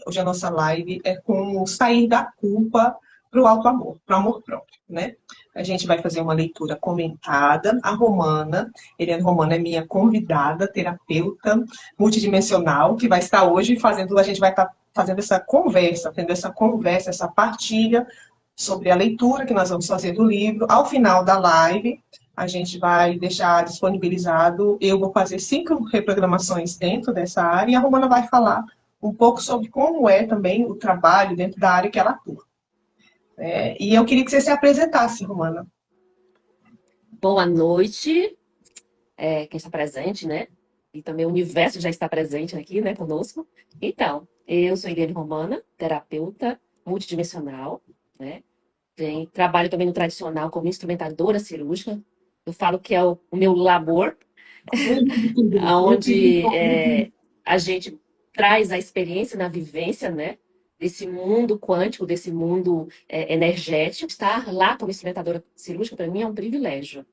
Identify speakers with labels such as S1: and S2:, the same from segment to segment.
S1: Hoje a nossa live é como sair da culpa para o alto amor, para o amor próprio, né? A gente vai fazer uma leitura comentada. A Romana, Eliane Romana é minha convidada, terapeuta multidimensional, que vai estar hoje fazendo, a gente vai estar fazendo essa conversa, tendo essa conversa, essa partilha sobre a leitura que nós vamos fazer do livro. Ao final da live, a gente vai deixar disponibilizado, eu vou fazer 5 reprogramações dentro dessa área, e a Romana vai falar um pouco sobre como é também o trabalho dentro da área que ela atua. E eu queria que você se apresentasse, Romana.
S2: Boa noite, quem está presente, né? E também o universo já está presente aqui, né, conosco. Então, eu sou Eliane Romana, terapeuta multidimensional, né? Trabalho também no tradicional como instrumentadora cirúrgica. Eu falo que é o meu labor, onde a gente traz a experiência na vivência, né? Desse mundo quântico, desse mundo energético. Estar lá como instrumentadora cirúrgica, para mim, é um privilégio,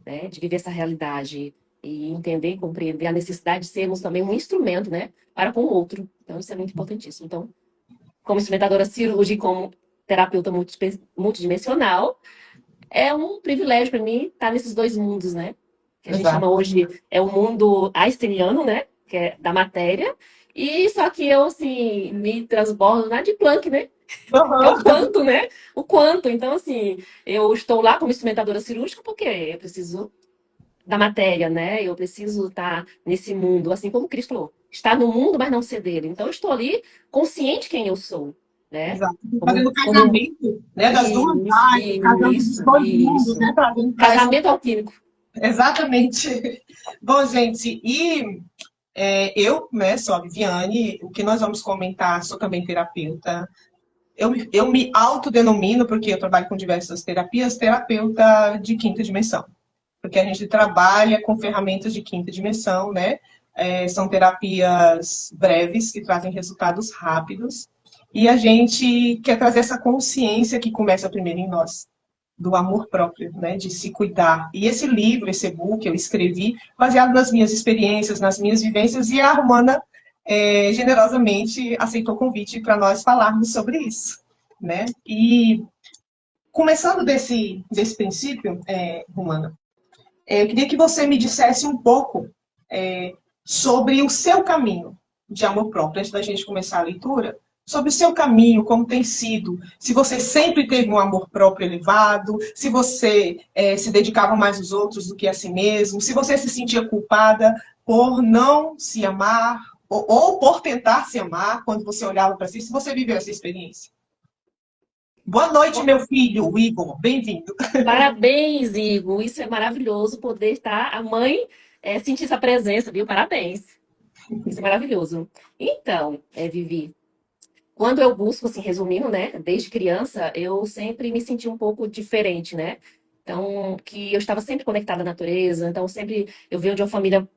S2: né, de viver essa realidade e entender e compreender a necessidade de sermos também um instrumento, né, para com o outro. Então, isso é muito importantíssimo. Então, como instrumentadora cirúrgica e como terapeuta multidimensional, é um privilégio para mim estar nesses dois mundos, né? Que a gente chama
S1: Exato.
S2: hoje é o mundo einsteiniano, né? Que é da matéria. E só que eu, assim, me transbordo na de Planck, né? Que é o
S1: Uhum.
S2: quanto, né? O quanto. Então, assim, eu estou lá como instrumentadora cirúrgica porque eu preciso da matéria, né? Eu preciso estar nesse mundo, assim como Cristo falou, estar no mundo, mas não ser dele. Então, eu estou ali consciente quem eu sou, né?
S1: Exato. Fazendo
S2: Como, como
S1: casamento, né, das duas
S2: isso,
S1: áreas, casando dos dois mundos,
S2: isso.
S1: né, trazendo para essa.
S2: Casamento alquímico.
S1: Exatamente. Bom, gente, eu, né, sou a Viviane, o que nós vamos comentar, sou também terapeuta. Eu me autodenomino, porque eu trabalho com diversas terapias, terapeuta de quinta dimensão. Porque a gente trabalha com ferramentas de quinta dimensão, né? São terapias breves, que trazem resultados rápidos. E a gente quer trazer essa consciência que começa primeiro em nós, do amor próprio, né? De se cuidar. E esse livro, esse e-book, eu escrevi baseado nas minhas experiências, nas minhas vivências, e a Romana generosamente aceitou o convite para nós falarmos sobre isso, né? E começando desse princípio, Romana, eu queria que você me dissesse um pouco sobre o seu caminho de amor próprio, antes da gente começar a leitura, sobre o seu caminho, como tem sido, se você sempre teve um amor próprio elevado, se você se dedicava mais aos outros do que a si mesmo, se você se sentia culpada por não se amar, ou por tentar se amar, quando você olhava para si, se você viveu essa experiência. Boa noite, meu filho, Igor, bem-vindo.
S2: Parabéns, Igor. Isso é maravilhoso poder estar, a mãe sentir essa presença, viu? Parabéns. Isso é maravilhoso. Então, Vivi, quando eu busco, assim, resumindo, né? Desde criança, eu sempre me senti um pouco diferente, né? Então, que eu estava sempre conectada à natureza. Então, sempre eu venho de uma família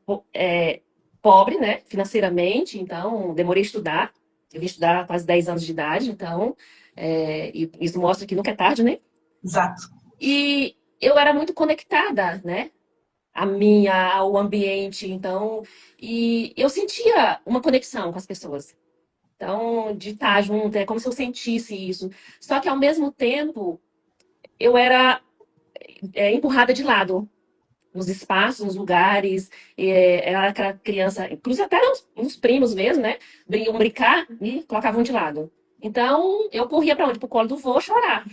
S2: pobre, né? Financeiramente. Então, demorei a estudar. Eu vim estudar há quase 10 anos de idade. Então, e isso mostra que nunca é tarde, né?
S1: Exato.
S2: E eu era muito conectada, né? Ao ambiente, então, e eu sentia uma conexão com as pessoas. Então, de estar junto, é como se eu sentisse isso. Só que, ao mesmo tempo, eu era empurrada de lado, nos espaços, nos lugares. Era aquela criança, inclusive até uns primos mesmo, né? Iam brincar e colocavam de lado. Então, eu corria para onde? Pro colo do vô chorar.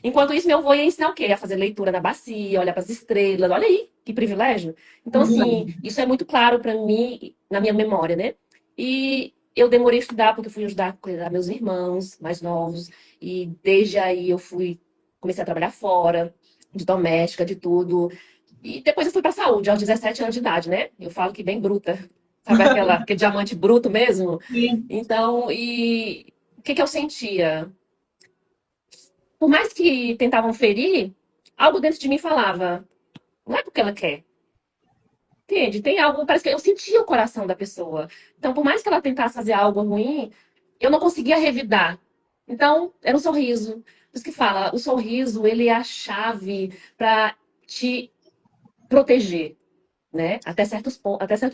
S2: Enquanto isso, meu avô ia ensinar o quê? A fazer leitura na bacia, olhar para as estrelas. Olha aí, que privilégio. Então, assim, isso é muito claro para mim, na minha memória, né? E eu demorei a estudar, porque eu fui ajudar a cuidar meus irmãos mais novos. E desde aí eu comecei a trabalhar fora, de doméstica, de tudo. E depois eu fui para a saúde, aos 17 anos de idade, né? Eu falo que bem bruta. Sabe aquele diamante bruto mesmo?
S1: Sim.
S2: Então, e o que eu sentia? Por mais que tentavam ferir, algo dentro de mim falava, não é porque ela quer. Entende? Tem algo, parece que eu sentia o coração da pessoa. Então, por mais que ela tentasse fazer algo ruim, eu não conseguia revidar. Então, era um sorriso. Por isso que fala, o sorriso, ele é a chave para te proteger, né? Até certo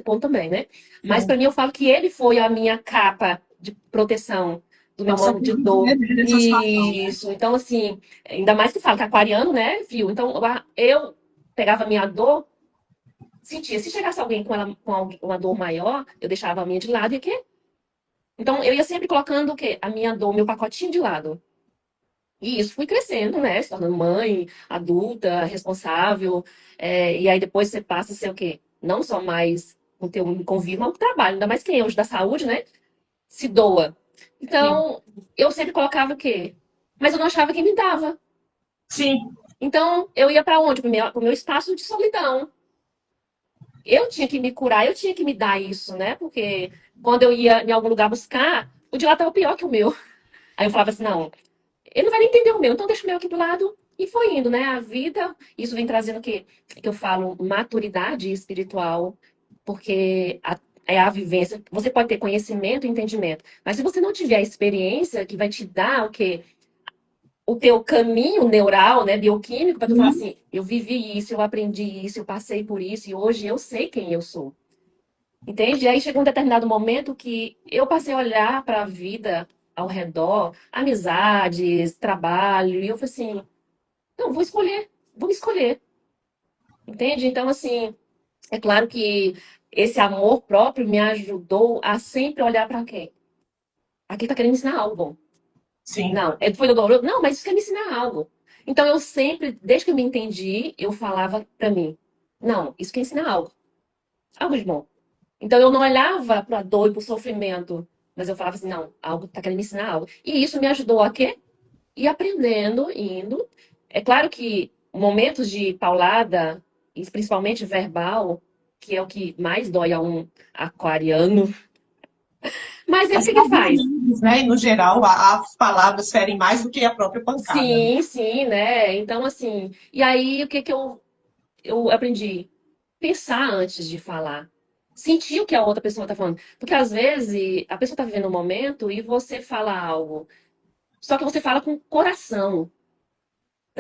S2: ponto também, né? Mas
S1: Sim.
S2: para mim, eu falo que ele foi a minha capa de proteção do meu
S1: Nossa,
S2: momento de dor.
S1: nessa situação, né?
S2: Isso. Então, assim, ainda mais que fala que é aquariano, né, viu? Então, eu pegava a minha dor, sentia. Se chegasse alguém com, ela, com uma dor maior, eu deixava a minha de lado e o quê? Então, eu ia sempre colocando o quê? A minha dor, meu pacotinho de lado. E isso fui crescendo, né? Se tornando mãe, adulta, responsável. E aí depois você passa a ser o quê? Não só mais com o teu convívio, mas o trabalho. Ainda mais quem hoje da saúde, né? Se doa.
S1: Sim,
S2: Então, eu sempre colocava o quê? Mas eu não achava que me dava.
S1: sim,
S2: Então, eu ia para onde? Pro meu espaço de solidão. Eu tinha que me curar, eu tinha que me dar isso, né? Porque quando eu ia em algum lugar buscar, o de lá estava pior que o meu. Aí eu falava assim, não, ele não vai nem entender o meu, então deixa o meu aqui do lado. E foi indo, né? A vida, isso vem trazendo o quê? Que eu falo maturidade espiritual, porque é a vivência. Você pode ter conhecimento e entendimento, mas se você não tiver a experiência que vai te dar o quê? O teu caminho neural, né, bioquímico, para tu falar
S1: sim,
S2: assim, eu vivi isso, eu aprendi isso, eu passei por isso, e hoje eu sei quem eu sou. Entende? E aí chegou um determinado momento que eu passei a olhar para a vida ao redor, amizades, trabalho, e eu falei assim, não, vou escolher, vou me escolher. Entende? Então, assim, é claro que esse amor próprio me ajudou a sempre olhar para quem? Aqui tá querendo me ensinar algo.
S1: sim.
S2: Não, foi doloroso. Não, mas isso quer me ensinar algo. Então, eu sempre, desde que eu me entendi, eu falava para mim, não, isso quer ensinar algo. Algo de bom. Então eu não olhava para a dor e para o sofrimento, mas eu falava assim, não, algo está querendo me ensinar algo. E isso me ajudou a quê? Ir aprendendo, indo. É claro que momentos de paulada, e principalmente verbal, que é o que mais dói a um aquariano. Mas aí o
S1: Mas
S2: que
S1: para
S2: que
S1: os
S2: faz?
S1: amigos, né? E no geral, as palavras ferem mais do que a própria pancada, né?
S2: Sim, sim, né? Então, assim, e aí o que que eu aprendi? Pensar antes de falar. Sentir o que a outra pessoa está falando. Porque às vezes a pessoa está vivendo um momento e você fala algo. Só que você fala com o coração.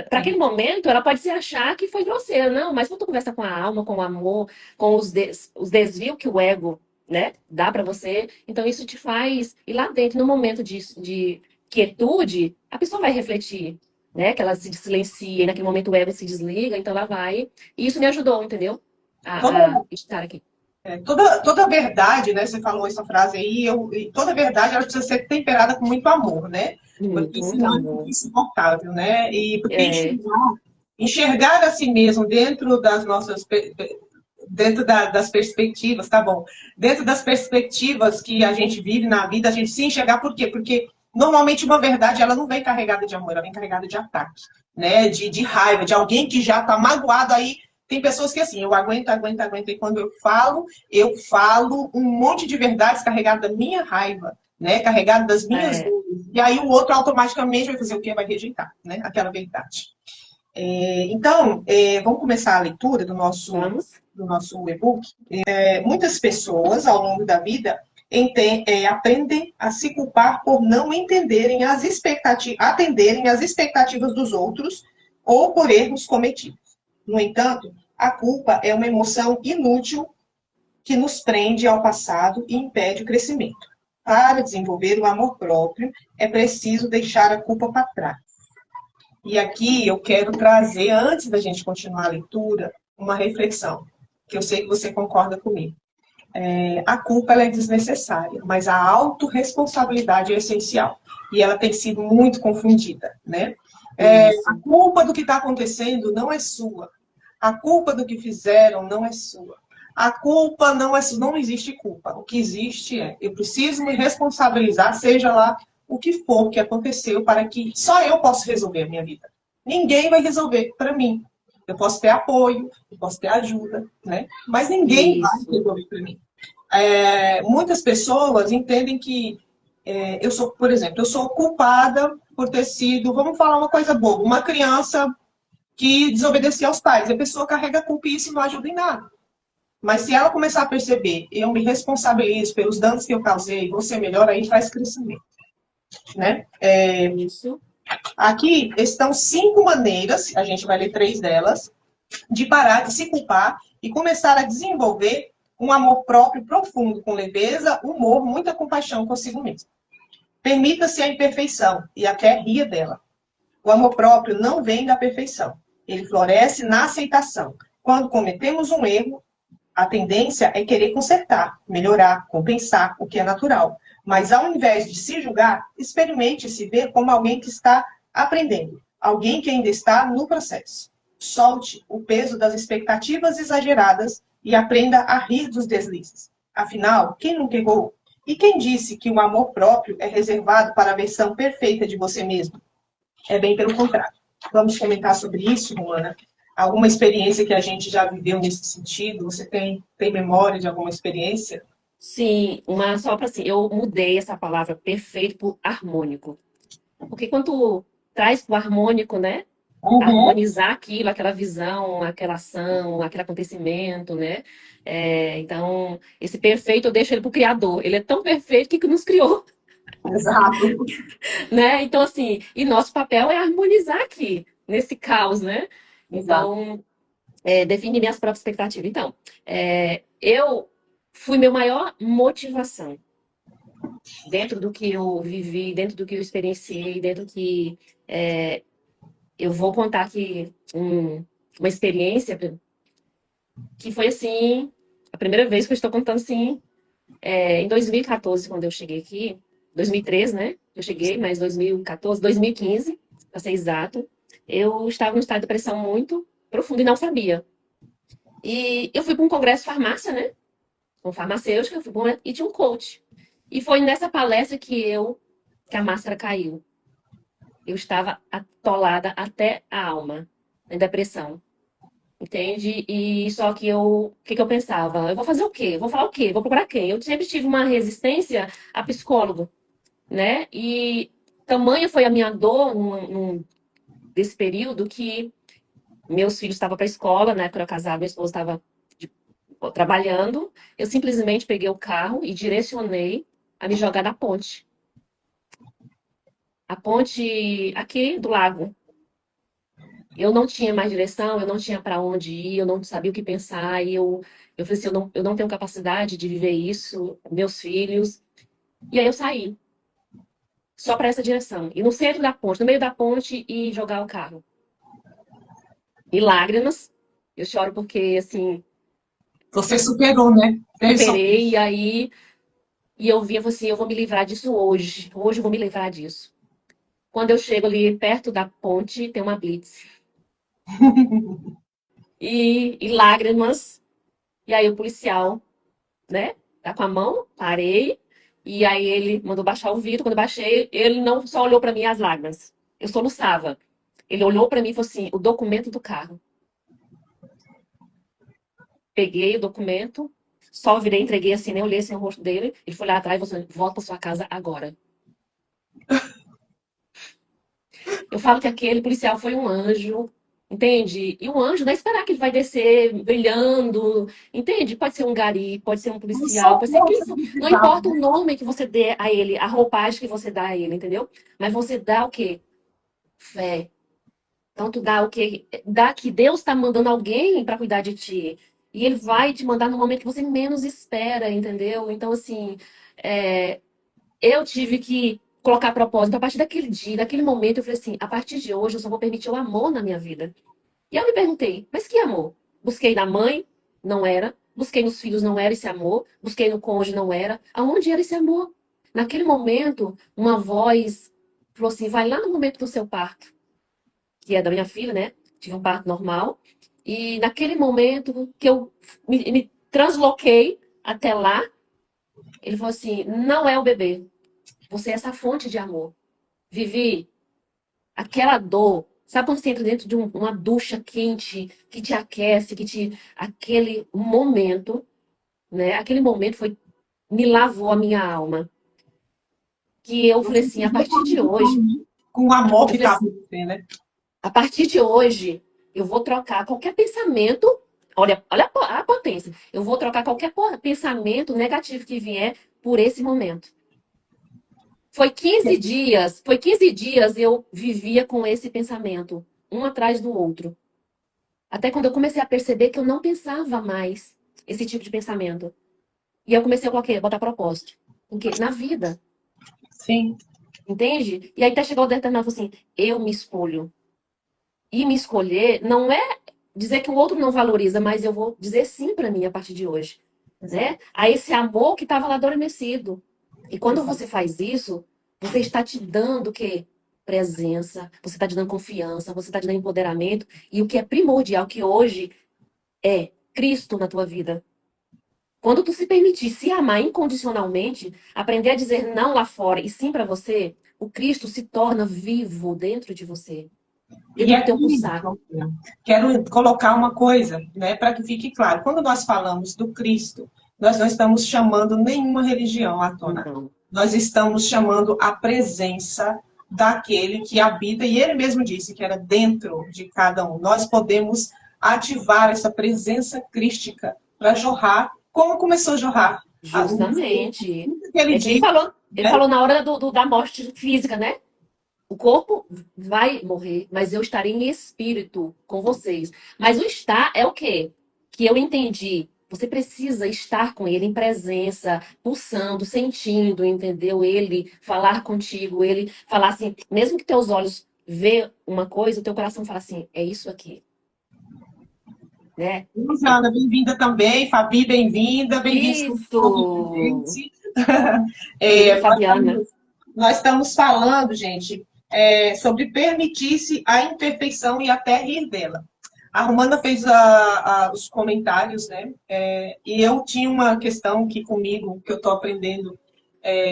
S2: Para aquele
S1: Sim.
S2: momento, ela pode se achar que foi grosseira. Não, mas quando tu conversa com a alma, com o amor, com os desvios que o ego, né, dá para você, então isso te faz ir lá dentro, no momento de quietude, a pessoa vai refletir, né, que ela se silencia, e naquele momento o ego se desliga, então ela vai. E isso me ajudou, entendeu? A
S1: Toda,
S2: estar aqui.
S1: toda verdade, né? Você falou essa frase aí, e toda verdade ela precisa ser temperada com muito amor, né?
S2: Muito,
S1: Porque
S2: muito
S1: senão fica
S2: amor.
S1: insuportável, né? E porque
S2: É,
S1: enxergar a si mesmo dentro das nossas dentro das perspectivas, tá bom? Dentro das perspectivas que a gente vive na vida, a gente se enxergar por quê? Porque normalmente uma verdade ela não vem carregada de amor, ela vem carregada de ataque, né? De raiva, de alguém que já está magoado aí. Tem pessoas que assim, eu aguento, aguento, aguento, e quando eu falo um monte de verdades carregadas da minha raiva, né? Carregada das minhas
S2: é,
S1: dores. E aí o outro automaticamente vai fazer o quê? Vai rejeitar, né? Aquela verdade. Então, vamos começar a leitura
S2: vamos.
S1: do nosso e-book. Muitas pessoas, ao longo da vida, aprendem a se culpar por não entenderem atenderem às expectativas dos outros ou por erros cometidos. No entanto, a culpa é uma emoção inútil que nos prende ao passado e impede o crescimento. Para desenvolver o amor próprio, é preciso deixar a culpa para trás. E aqui eu quero trazer, antes da gente continuar a leitura, uma reflexão, que eu sei que você concorda comigo. A culpa ela é desnecessária, mas a autorresponsabilidade é essencial. E ela tem sido muito confundida, né? A
S2: Isso.
S1: culpa do que está acontecendo não é sua. A culpa do que fizeram não é sua. A culpa não é sua. Não existe culpa. O que existe é eu preciso me responsabilizar, seja lá o que for que aconteceu, para que só eu possa resolver a minha vida. Ninguém vai resolver para mim. Eu posso ter apoio, eu posso ter ajuda, né? Mas ninguém vai
S2: Isso.
S1: resolver para mim. Muitas pessoas entendem que eu sou, por exemplo, eu sou culpada por ter sido, vamos falar uma coisa boa, uma criança que desobedecia aos pais. A pessoa carrega a culpa e isso não ajuda em nada. Mas se ela começar a perceber, eu me responsabilizo pelos danos que eu causei, você melhor, aí faz crescimento, né?
S2: Isso.
S1: Aqui estão 5 maneiras, a gente vai ler 3 delas, de parar de se culpar e começar a desenvolver um amor próprio profundo, com leveza, humor, muita compaixão consigo mesmo. Permita-se a imperfeição e até ria dela. O amor próprio não vem da perfeição. Ele floresce na aceitação. Quando cometemos um erro, a tendência é querer consertar, melhorar, compensar, o que é natural. Mas ao invés de se julgar, experimente se ver como alguém que está aprendendo, alguém que ainda está no processo. Solte o peso das expectativas exageradas e aprenda a rir dos deslizes. Afinal, quem nunca errou? E quem disse que o amor próprio é reservado para a versão perfeita de você mesmo? É bem pelo contrário. Vamos comentar sobre isso, Romana? Alguma experiência que a gente já viveu nesse sentido? Você tem memória de alguma experiência?
S2: Sim, uma só para assim, eu mudei essa palavra perfeito por harmônico. Porque quando tu traz pro harmônico, né?
S1: Uhum.
S2: Harmonizar aquilo, aquela visão, aquela ação, aquele acontecimento, né? Então, esse perfeito eu deixo ele pro Criador. Ele é tão perfeito que nos criou,
S1: Exato.
S2: né? Então, assim, e nosso papel é harmonizar aqui, nesse caos, né?
S1: Exato.
S2: Então, definir minhas próprias expectativas. Então, eu fui meu maior motivação dentro do que eu vivi, dentro do que eu experienciei, dentro do que eu vou contar aqui uma experiência que foi assim, a primeira vez que eu estou contando assim, em 2014, quando eu cheguei aqui, 2013, né? Eu cheguei, mas 2014, 2015, para ser exato, eu estava num estado de depressão muito profundo e não sabia. E eu fui para um congresso de farmácia, né? Com farmacêutica, eu fui e tinha um coach. E foi nessa palestra que a máscara caiu. Eu estava atolada até a alma, em depressão. Entende? E só que o que eu pensava? Eu vou fazer o quê? Vou falar o quê? Vou procurar quem? Eu sempre tive uma resistência a psicólogo, né? E tamanha foi a minha dor desse período que meus filhos estavam para a escola, né? Quando eu casava, minha esposa estava trabalhando. Eu simplesmente peguei o carro e direcionei a me jogar na ponte. A ponte aqui do lago. Eu não tinha mais direção, eu não tinha para onde ir, eu não sabia o que pensar, e eu falei assim, eu não tenho capacidade de viver isso, meus filhos. E aí eu saí, só para essa direção. E no centro da ponte, no meio da ponte, e jogar o carro. E lágrimas, eu choro porque, assim,
S1: Você superou, né? Teve só.
S2: superei, e aí, e eu via assim, eu vou me livrar disso hoje. Hoje eu vou me livrar disso. Quando eu chego ali perto da ponte, tem uma blitz. E lágrimas, e aí o policial, né? Tá com a mão, parei. E aí ele mandou baixar o vidro. Quando eu baixei, ele não só olhou para mim as lágrimas. Eu soluçava. Ele olhou para mim e falou assim: o documento do carro. Peguei o documento, só virei, entreguei assim, nem olhei assim o rosto dele. Ele foi lá atrás e falou assim: volta para sua casa agora. Eu falo que aquele policial foi um anjo, entende? E o anjo não é esperar que ele vai descer brilhando, entende? Pode ser um gari, pode ser um
S1: Um
S2: policial, pode ser
S1: socorro
S2: quem
S1: você
S2: for. Não
S1: precisava,
S2: importa o
S1: né?
S2: nome que você dê a ele, a roupagem que você dá a ele, entendeu? Mas você dá o quê? Fé. Então tu dá o quê? Dá que Deus está mandando alguém para cuidar de ti. E ele vai te mandar no momento que você menos espera, entendeu? Então, assim, é, eu tive que colocar propósito. A partir daquele dia, daquele momento, eu falei assim: a partir de hoje eu só vou permitir o amor na minha vida. E eu me perguntei: mas que amor? Busquei na mãe, não era. Busquei nos filhos, não era esse amor. Busquei no cônjuge, não era. Aonde era esse amor? Naquele momento, uma voz falou assim: vai lá no momento do seu parto, que é da minha filha, né? Tive um parto normal. E naquele momento que eu me transloquei até lá, ele falou assim: não é o bebê. Você é essa fonte de amor. Vivi aquela dor. Sabe quando você entra dentro de uma ducha quente que te aquece, que te. Aquele momento, né? Aquele momento me lavou a minha alma. Que eu falei
S1: Você
S2: assim,
S1: se
S2: a partir de hoje,
S1: reconectou com o amor
S2: eu
S1: que
S2: falei
S1: estava
S2: assim,
S1: em você, né?
S2: a partir de hoje, eu vou trocar qualquer pensamento. Olha a potência. Eu vou trocar qualquer pensamento negativo que vier por esse momento. Foi 15 dias eu vivia com esse pensamento, um atrás do outro. Até quando eu comecei a perceber que eu não pensava mais esse tipo de pensamento. E eu comecei a botar propósito. Porque na vida,
S1: Sim.
S2: Entende? E aí até chegou o determinado assim, eu me escolho. E me escolher não é dizer que o outro não valoriza, mas eu vou dizer sim para mim a partir de hoje,
S1: Exato.
S2: né? A esse amor que estava lá adormecido. E quando
S1: Exato.
S2: você faz isso, você está te dando o quê? Presença, você está te dando confiança, você está te dando empoderamento. E o que é primordial, que hoje é Cristo na tua vida. Quando tu se permitir se amar incondicionalmente, aprender a dizer não lá fora e sim para você, o Cristo se torna vivo dentro de você,
S1: E
S2: dentro do teu
S1: aqui,
S2: pulsar.
S1: quero colocar uma coisa, né, para que fique claro. Quando nós falamos do Cristo, nós não estamos chamando nenhuma religião à tona.
S2: Não.
S1: Nós estamos chamando a presença daquele que habita, e ele mesmo disse que era dentro de cada um. Nós podemos ativar essa presença crística para jorrar, como começou a jorrar.
S2: Justamente.
S1: Que ele
S2: É que
S1: disse,
S2: ele
S1: né?
S2: falou na hora da morte física, né? O corpo vai morrer, mas eu estarei em espírito com vocês. Mas o estar é o quê? Que eu entendi. Você precisa estar com ele em presença, pulsando, sentindo, entendeu? Ele falar contigo, ele falar assim, mesmo que teus olhos vê uma coisa, o teu coração fala assim, é isso aqui, né?
S1: Luciana, bem-vinda também. Fabi, bem-vinda. Bem-vindos todos,
S2: Isso!
S1: gente.
S2: Querida
S1: É,
S2: Fabiana.
S1: nós estamos falando, gente, sobre permitir-se a imperfeição e até rir dela. A Romana fez os comentários, né? E eu tinha uma questão que comigo, que eu estou aprendendo,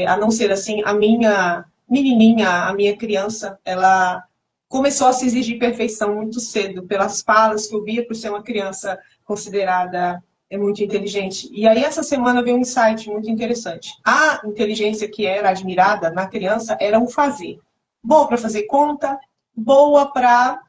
S1: a não ser assim, a minha menininha, a minha criança, ela começou a se exigir perfeição muito cedo, pelas falas que eu via por ser uma criança considerada muito inteligente. E aí, essa semana veio um insight muito interessante. A inteligência que era admirada na criança era o fazer. Boa para fazer conta, boa para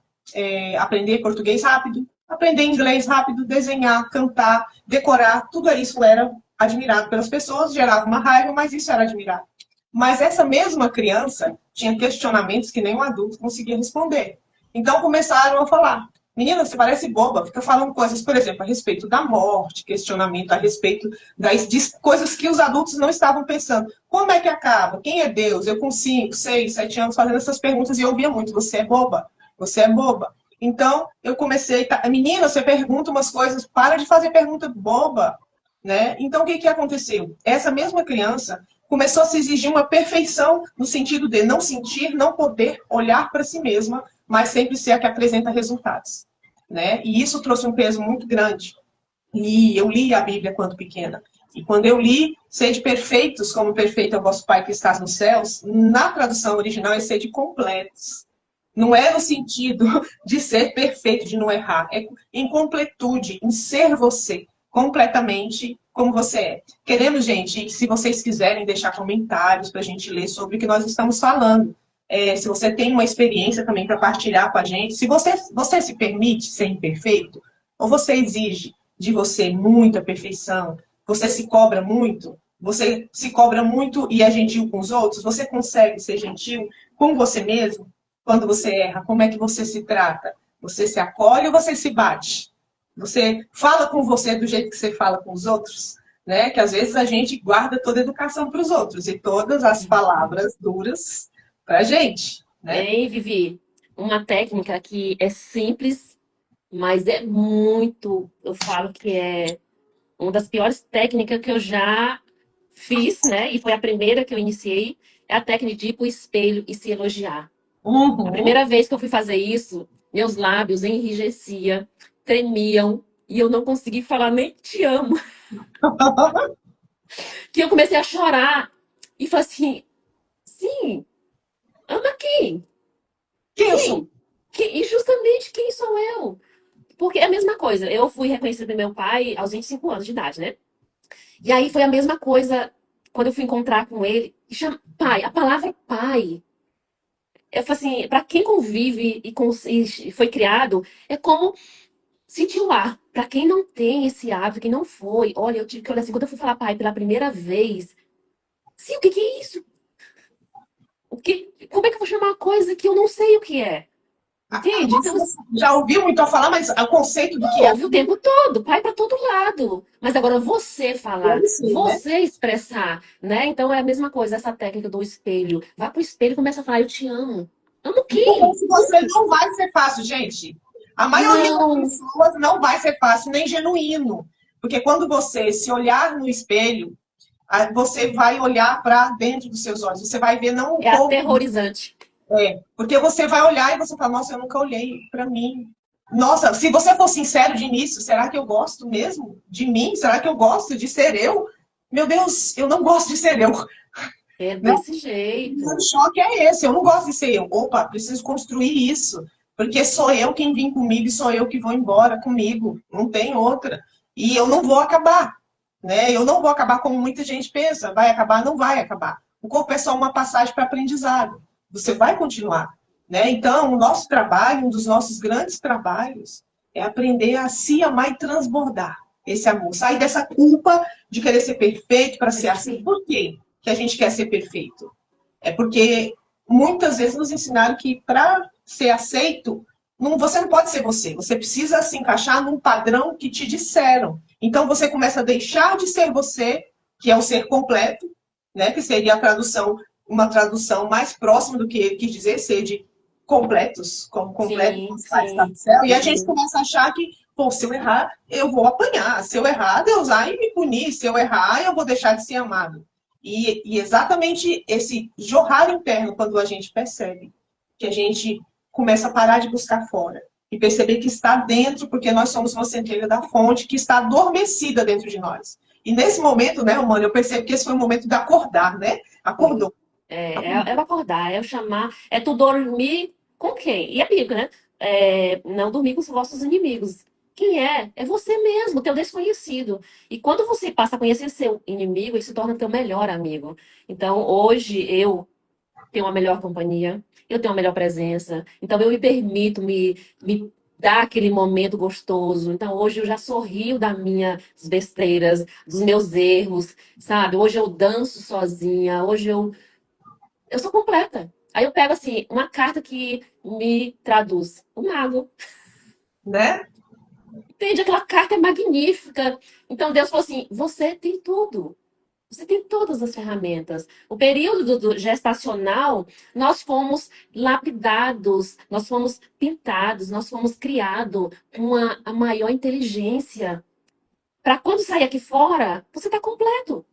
S1: aprender português rápido, aprender inglês rápido, desenhar, cantar, decorar, tudo isso era admirado pelas pessoas, gerava uma raiva, mas isso era admirado. Mas essa mesma criança tinha questionamentos que nenhum adulto conseguia responder. Então começaram a falar: menina, você parece boba, fica falando coisas, por exemplo, a respeito da morte, questionamento a respeito de coisas que os adultos não estavam pensando. Como é que acaba? Quem é Deus? Eu com 5, 6, 7 anos fazendo essas perguntas e eu ouvia muito: você é boba, você é boba. Então eu comecei, menina, você pergunta umas coisas, para de fazer pergunta boba. Né? Então, o que aconteceu? Essa mesma criança começou a se exigir uma perfeição no sentido de não sentir, não poder olhar para si mesma, mas sempre ser a que apresenta resultados. Né? E isso trouxe um peso muito grande. E eu li a Bíblia quando pequena. E quando eu li, sede perfeitos, como perfeito é o vosso Pai que estás nos céus, na tradução original é sede completos. Não é no sentido de ser perfeito, de não errar. É em completude, em ser você, completamente como você é. Queremos, gente, se vocês quiserem deixar comentários para a gente ler sobre o que nós estamos falando. Se você tem uma experiência também para partilhar com a gente, se você se permite ser imperfeito, ou você exige de você muita perfeição, você se cobra muito, você se cobra muito e é gentil com os outros, você consegue ser gentil com você mesmo? Quando você erra, como é que você se trata? Você se acolhe ou você se bate? Você fala com você do jeito que você fala com os outros? Né? Que às vezes a gente guarda toda a educação para os outros e todas as palavras duras para a gente. Né?
S2: Hein, Vivi? Uma técnica que é simples, mas é muito. Eu falo que é uma das piores técnicas que eu já fiz, né? E foi a primeira que eu iniciei. É a técnica de ir pro espelho e se elogiar. A
S1: Uhum.
S2: primeira vez que eu fui fazer isso, meus lábios enrijeciam, tremiam, e eu não consegui falar nem te amo. Que eu comecei a chorar. E falei assim: sim, ama quem?
S1: Quem eu sou?
S2: Quem? E justamente quem sou eu? Porque é a mesma coisa. Eu fui reconhecida pelo meu pai aos 25 anos de idade, né? E aí foi a mesma coisa quando eu fui encontrar com ele. Pai, a palavra pai. Eu falei assim, para quem convive e foi criado, é como sentir o ar. Para quem não tem esse hábito, quem não foi, olha, eu tive que olhar assim, quando eu fui falar pai pela primeira vez, sim, o que que é isso? Como é que eu vou chamar uma coisa que eu não sei o que é? Entende? Então,
S1: Você já ouviu muito a falar, mas o conceito do que é
S2: ouve o tempo todo, vai para todo lado. Mas agora você falar,
S1: deve ser, né?
S2: você expressar, né? Então é a mesma coisa, essa técnica do espelho. Vai pro espelho e começa a falar, eu te amo. Amo
S1: E com
S2: quem?
S1: você não vai ser fácil, gente. A maioria das
S2: Não.
S1: pessoas não vai ser fácil, nem genuíno. Porque quando você se olhar no espelho, você vai olhar para dentro dos seus olhos. Você vai ver não o
S2: É
S1: corpo.
S2: aterrorizante.
S1: Porque você vai olhar e você fala, nossa, eu nunca olhei para mim. Nossa, se você for sincero de início, será que eu gosto mesmo de mim? Será que eu gosto de ser eu? Meu Deus, eu não gosto de ser eu.
S2: É
S1: Né?
S2: desse
S1: O
S2: jeito.
S1: choque é esse, eu não gosto de ser eu. Opa, preciso construir isso. Porque sou eu quem vim comigo e sou eu que vou embora comigo. Não tem outra. E eu não vou acabar. Né? Eu não vou acabar como muita gente pensa. Vai acabar? Não vai acabar. O corpo é só uma passagem para aprendizado. Você vai continuar. Né? Então, o nosso trabalho, um dos nossos grandes trabalhos, é aprender a se amar e transbordar esse amor. Sair dessa culpa de querer ser perfeito para ser assim.
S2: Sim.
S1: Por quê que a gente quer ser perfeito? É porque muitas vezes nos ensinaram que para ser aceito, não, você não pode ser você. Você precisa se encaixar num padrão que te disseram. Então você começa a deixar de ser você, que é o ser completo, né? Que seria a tradução, uma tradução mais próxima do que ele quis dizer, ser de completos, como completo
S2: Sim,
S1: os pais está no
S2: sim.
S1: céu. E a gente
S2: Uhum.
S1: começa a achar que, pô, se eu errar, eu vou apanhar. Se eu errar, Deus vai me punir. Se eu errar, eu vou deixar de ser amado. E exatamente esse jorrar interno, quando a gente percebe que a gente começa a parar de buscar fora e perceber que está dentro, porque nós somos uma centelha da fonte que está adormecida dentro de nós. E nesse momento, né, mano, eu percebo que esse foi o momento de acordar, né?
S2: Foi.
S1: Acordou.
S2: É o acordar, é o chamar, é tu dormir com quem? E é bíblico, né? Não dormir com os vossos inimigos. Quem é? É você mesmo, teu desconhecido. E quando você passa a conhecer seu inimigo, ele se torna teu melhor amigo. Então, hoje, eu tenho uma melhor companhia, eu tenho uma melhor presença. Então, eu me permito me dar aquele momento gostoso. Então, hoje eu já sorrio das minhas besteiras, dos meus erros, sabe? Hoje eu danço sozinha, hoje eu sou completa. Aí eu pego assim, uma carta que me traduz. O mago.
S1: Né?
S2: Entende? Aquela carta é magnífica. Então Deus falou assim: você tem tudo. Você tem todas as ferramentas. O período do gestacional, nós fomos lapidados, nós fomos pintados, nós fomos criados com a maior inteligência. Para quando sair aqui fora, você está completo.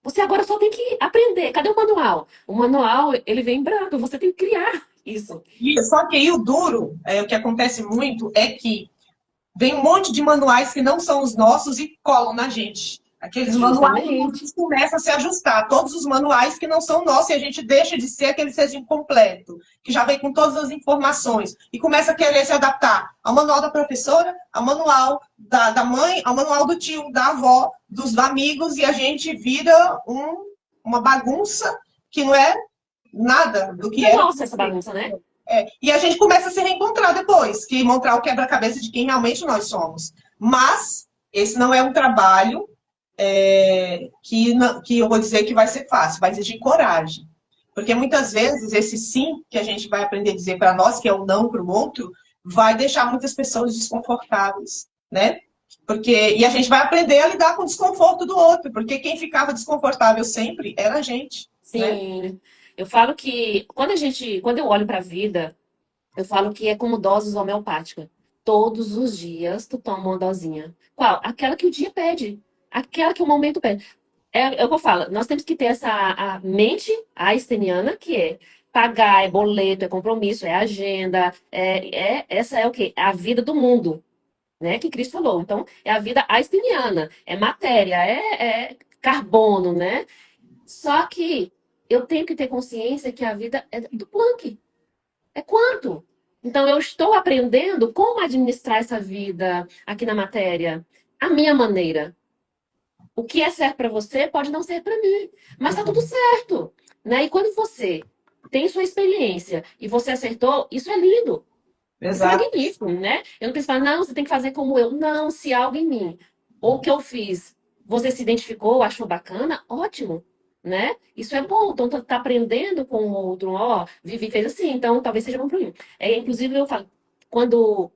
S2: Você agora só tem que aprender. Cadê o manual? O manual, ele vem em branco. Você tem que criar isso.
S1: E, só que aí o duro, o que acontece muito, é que vem um monte de manuais que não são os nossos e colam na gente. Aqueles manuais e a
S2: Justamente.
S1: gente começa a se ajustar. Todos os manuais que não são nossos e a gente deixa de ser aquele seja incompleto, que já vem com todas as informações e começa a querer se adaptar ao manual da professora, ao manual da mãe, ao manual do tio, da avó, dos amigos e a gente vira uma bagunça que não é nada do que
S2: Não é
S1: era.
S2: nossa essa bagunça, né?
S1: E a gente começa a se reencontrar depois, que montar o quebra-cabeça de quem realmente nós somos. Mas esse não é um trabalho que eu vou dizer que vai ser fácil, vai exigir coragem. Porque muitas vezes esse sim que a gente vai aprender a dizer para nós, que é o não para o outro, vai deixar muitas pessoas desconfortáveis, né? E a gente vai aprender a lidar com o desconforto do outro, porque quem ficava desconfortável sempre era a gente, né?
S2: Sim. Eu falo que quando eu olho para a vida, eu falo que é como doses homeopáticas. Todos os dias tu toma uma dosinha. Qual? Aquela que o dia pede. Aquela que o momento pede. É o que eu falo. Nós temos que ter essa a mente einsteiniana, que é pagar, é boleto, é compromisso, é agenda. Essa é o quê? É a vida do mundo, né? Que Cristo falou. Então, é a vida einsteiniana. É matéria, é carbono, né? Só que eu tenho que ter consciência que a vida é do Planck. É quanto? Então, eu estou aprendendo como administrar essa vida aqui na matéria, a minha maneira. O que é certo para você pode não ser para mim, mas tá tudo certo, né? E quando você tem sua experiência e você acertou, isso é lindo, isso é
S1: Exato.
S2: magnífico, né? Eu não preciso falar, não, você tem que fazer como eu. Não, se algo em mim, ou o que eu fiz, você se identificou, achou bacana, ótimo, né? Isso é bom. Então, tá aprendendo com o outro, ó, Vivi fez assim, então talvez seja bom para mim. Inclusive, eu falo. quando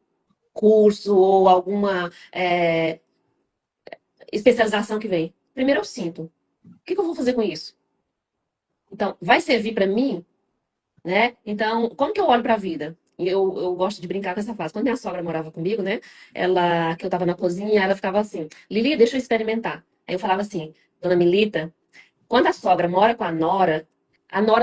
S2: curso ou alguma especialização que vem, primeiro eu sinto. O que eu vou fazer com isso? Então, vai servir para mim, né? Então, como que eu olho para a vida? Eu gosto de brincar com essa frase. Quando minha sogra morava comigo, né? Ela, que eu estava na cozinha, ela ficava assim, Lili, deixa eu experimentar. Aí eu falava assim, dona Milita, quando a sogra mora com a nora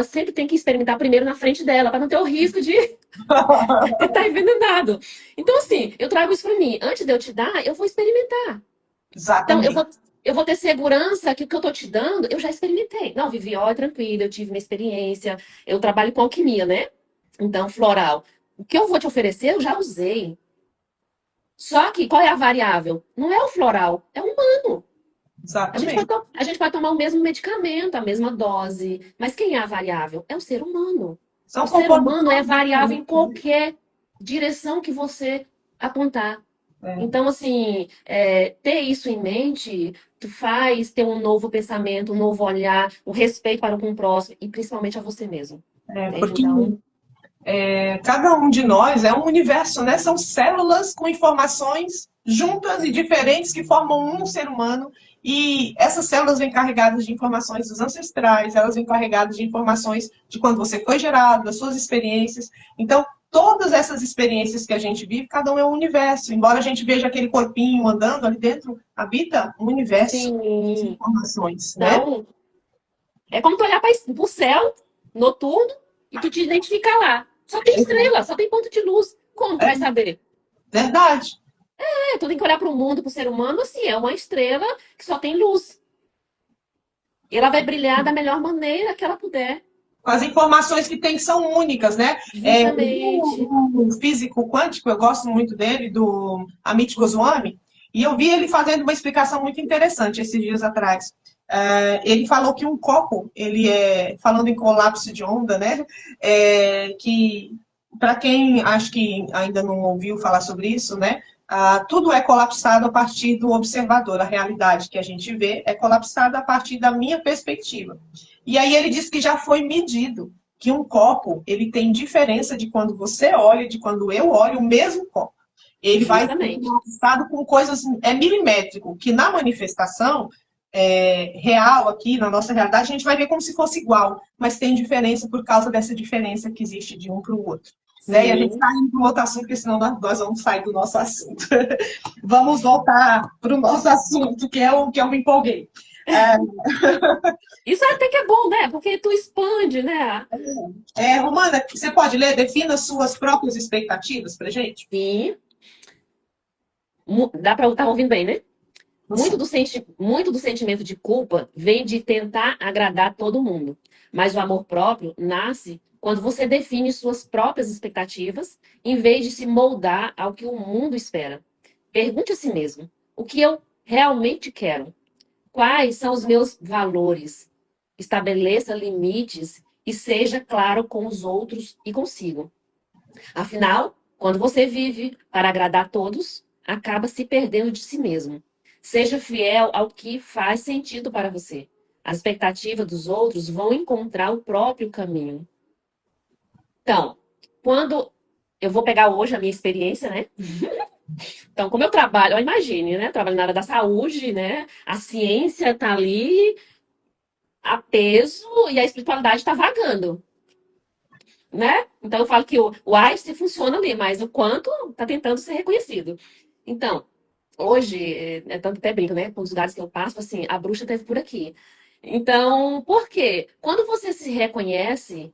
S2: sempre tem que experimentar primeiro na frente dela, para não ter o risco de estar envenenado. Então, assim, eu trago isso para mim. Antes de eu te dar, eu vou experimentar. Então,
S1: Exatamente.
S2: eu vou ter segurança que o que eu tô te dando, eu já experimentei. Não, Vivi, ó, é tranquilo, eu tive uma experiência. Eu trabalho com alquimia, né? Então, floral. O que eu vou te oferecer, eu já usei. Só que qual é a variável? Não é o floral, é o humano.
S1: Exatamente.
S2: A gente pode tomar o mesmo medicamento, a mesma dose, mas quem é a variável? É o ser humano. O
S1: São
S2: ser humano é
S1: composições
S2: variável em
S1: diferentes, né?
S2: qualquer direção que você apontar.
S1: É.
S2: Então, assim, ter isso em mente tu faz ter um novo pensamento, um novo olhar, o respeito para com o próximo e principalmente a você mesmo. Entende?
S1: Porque
S2: Então,
S1: cada um de nós é um universo, né? São células com informações juntas e diferentes que formam um ser humano. E essas células vêm carregadas de informações dos ancestrais, elas vêm carregadas de informações de quando você foi gerado, das suas experiências. Então, todas essas experiências que a gente vive, cada um é um universo. Embora a gente veja aquele corpinho andando ali dentro, habita um universo de
S2: sim.
S1: informações, né?
S2: Então, é como tu olhar para o céu noturno e tu te identificar lá. Só tem estrela, só tem ponto de luz. Como tu
S1: É
S2: vai saber?
S1: verdade.
S2: Tu tem que olhar para o mundo, para o ser humano, assim, é uma estrela que só tem luz. E ela vai brilhar da melhor maneira que ela puder.
S1: As informações que tem são únicas, né?
S2: Justamente.
S1: O físico quântico, eu gosto muito dele, do Amit Goswami, e eu vi ele fazendo uma explicação muito interessante esses dias atrás. Ele falou que um copo, falando em colapso de onda, né? Que para quem acho que ainda não ouviu falar sobre isso, né? Tudo é colapsado a partir do observador. A realidade que a gente vê é colapsada a partir da minha perspectiva. E aí ele disse que já foi medido que um copo ele tem diferença de quando você olha, de quando eu olho o mesmo copo. Ele vai ser
S2: Justamente.
S1: colapsado com coisas milimétrico, que na manifestação real aqui, na nossa realidade, a gente vai ver como se fosse igual, mas tem diferença por causa dessa diferença que existe de um para o outro. Né? E a gente
S2: Sim.
S1: está indo para outro assunto, porque senão nós vamos sair do nosso assunto. Vamos voltar para o nosso assunto, que é o que eu me empolguei. É,
S2: Isso até que é bom, né? Porque tu expande, né?
S1: Romana, você pode ler? Defina suas próprias expectativas para gente?
S2: Sim. Dá pra estar ouvindo bem, né?
S1: Sim.
S2: Muito do sentimento de culpa vem de tentar agradar todo mundo. Mas o amor próprio nasce quando você define suas próprias expectativas, em vez de se moldar ao que o mundo espera. Pergunte a si mesmo: o que eu realmente quero? Quais são os meus valores? Estabeleça limites e seja claro com os outros e consigo. Afinal, quando você vive para agradar todos, acaba se perdendo de si mesmo. Seja fiel ao que faz sentido para você. As expectativas dos outros vão encontrar o próprio caminho. Então, quando eu vou pegar hoje a minha experiência, né? Então, como eu trabalho, imagine, né? Eu trabalho na área da saúde, né? A ciência está ali a peso e a espiritualidade está vagando, né? Então eu falo que o Einstein funciona ali, mas o quanto está tentando ser reconhecido. Então, hoje, tanto até brinco, né? Com os lugares que eu passo, assim, a bruxa esteve por aqui. Então, por quê? Quando você se reconhece,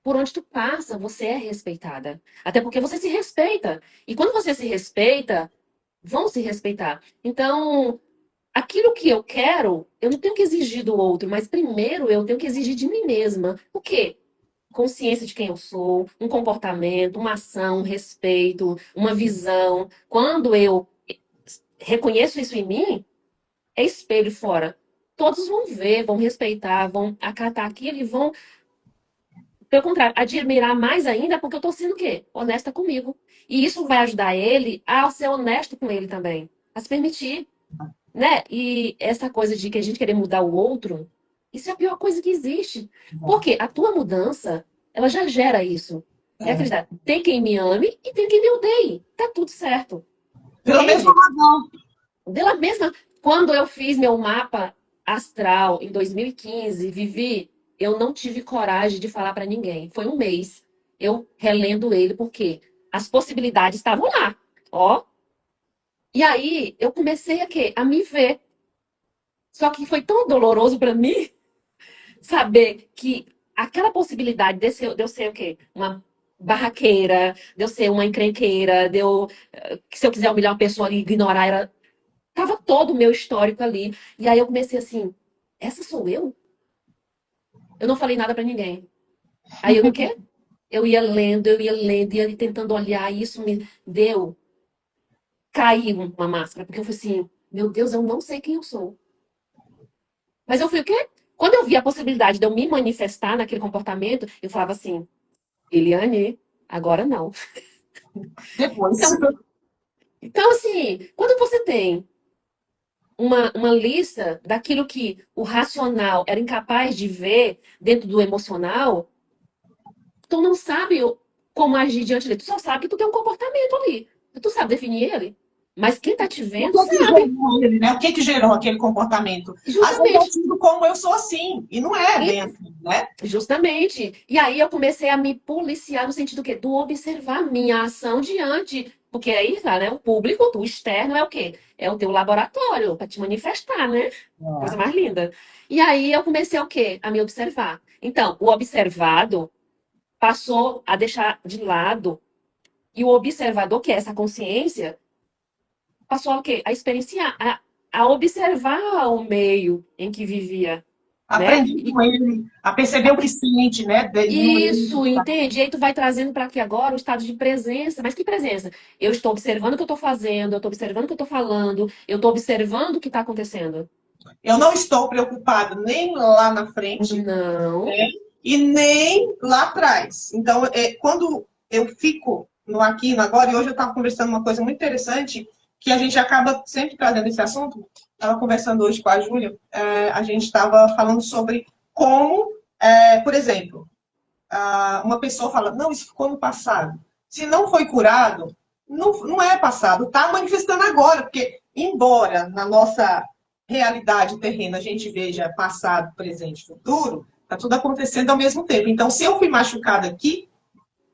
S2: por onde tu passa, você é respeitada. Até porque você se respeita. E quando você se respeita, vão se respeitar. Então, aquilo que eu quero, eu não tenho que exigir do outro, mas primeiro eu tenho que exigir de mim mesma. O quê? Consciência de quem eu sou, um comportamento, uma ação, um respeito, uma visão. Quando eu reconheço isso em mim, é espelho fora. Todos vão ver, vão respeitar, vão acatar aquilo e vão, pelo contrário, admirar mais ainda porque eu estou sendo o quê? Honesta comigo. E isso vai ajudar ele a ser honesto com ele também, a se permitir, né? E essa coisa de que a gente querer mudar o outro, isso é a pior coisa que existe. Porque a tua mudança, ela já gera isso. É acreditar. Tem quem me ame e tem quem me odeie. Tá tudo certo.
S1: Pela mesma
S2: Entende?
S1: razão.
S2: Dela mesma, quando eu fiz meu mapa astral em 2015, Vivi, eu não tive coragem de falar para ninguém. Foi um mês eu relendo ele, porque as possibilidades estavam lá, ó. E aí eu comecei a quê? A me ver. Só que foi tão doloroso para mim saber que aquela possibilidade de eu ser o quê? Uma barraqueira, de eu ser uma encrenqueira, que se eu quiser humilhar uma pessoa e ignorar, tava todo o meu histórico ali. E aí eu comecei assim, essa sou eu? Eu não falei nada pra ninguém. Aí eu o quê? Eu ia lendo, ia tentando olhar, e isso me deu, caiu uma máscara, porque eu falei assim, meu Deus, eu não sei quem eu sou. Mas eu fui o quê? Quando eu vi a possibilidade de eu me manifestar naquele comportamento, eu falava assim, Eliane, agora não.
S1: Depois.
S2: Então, então assim, quando você tem uma lista daquilo que o racional era incapaz de ver dentro do emocional, tu não sabe como agir diante dele. Tu só sabe que tu tem um comportamento ali. Tu sabe definir ele. Mas quem tá te
S1: O
S2: vendo
S1: que que
S2: sabe.
S1: gerou ele, né? O que que gerou aquele comportamento? Às vezes é
S2: Justamente.
S1: tudo como eu sou assim, e não é
S2: E
S1: bem assim, né?
S2: Justamente. E aí eu comecei a me policiar no sentido que do observar minha ação diante, porque aí, tá, né, o público, o externo é o quê? É o teu laboratório para te manifestar, né? Coisa mais linda. E aí eu comecei o quê? A me observar. Então, o observado passou a deixar de lado e o observador, que é essa consciência, passou a o quê? A experienciar, a observar o meio em que vivia, né?
S1: Aprendi com ele a perceber o que sente, né? No
S2: Isso, entende? E aí tu vai trazendo para aqui agora o estado de presença. Mas que presença? Eu estou observando o que eu estou fazendo, eu estou observando o que eu estou falando, eu estou observando o que está acontecendo.
S1: Eu não estou preocupado nem lá na frente,
S2: Não.
S1: né? E nem lá atrás. Então, quando eu fico no aqui e no agora, e hoje eu estava conversando uma coisa muito interessante, que a gente acaba sempre trazendo esse assunto. Estava conversando hoje com a Júlia, a gente estava falando sobre como, por exemplo, uma pessoa fala, não, isso ficou no passado. Se não foi curado, não é passado, está manifestando agora, porque, embora na nossa realidade terrena a gente veja passado, presente, futuro, está tudo acontecendo ao mesmo tempo. Então, se eu fui machucada aqui,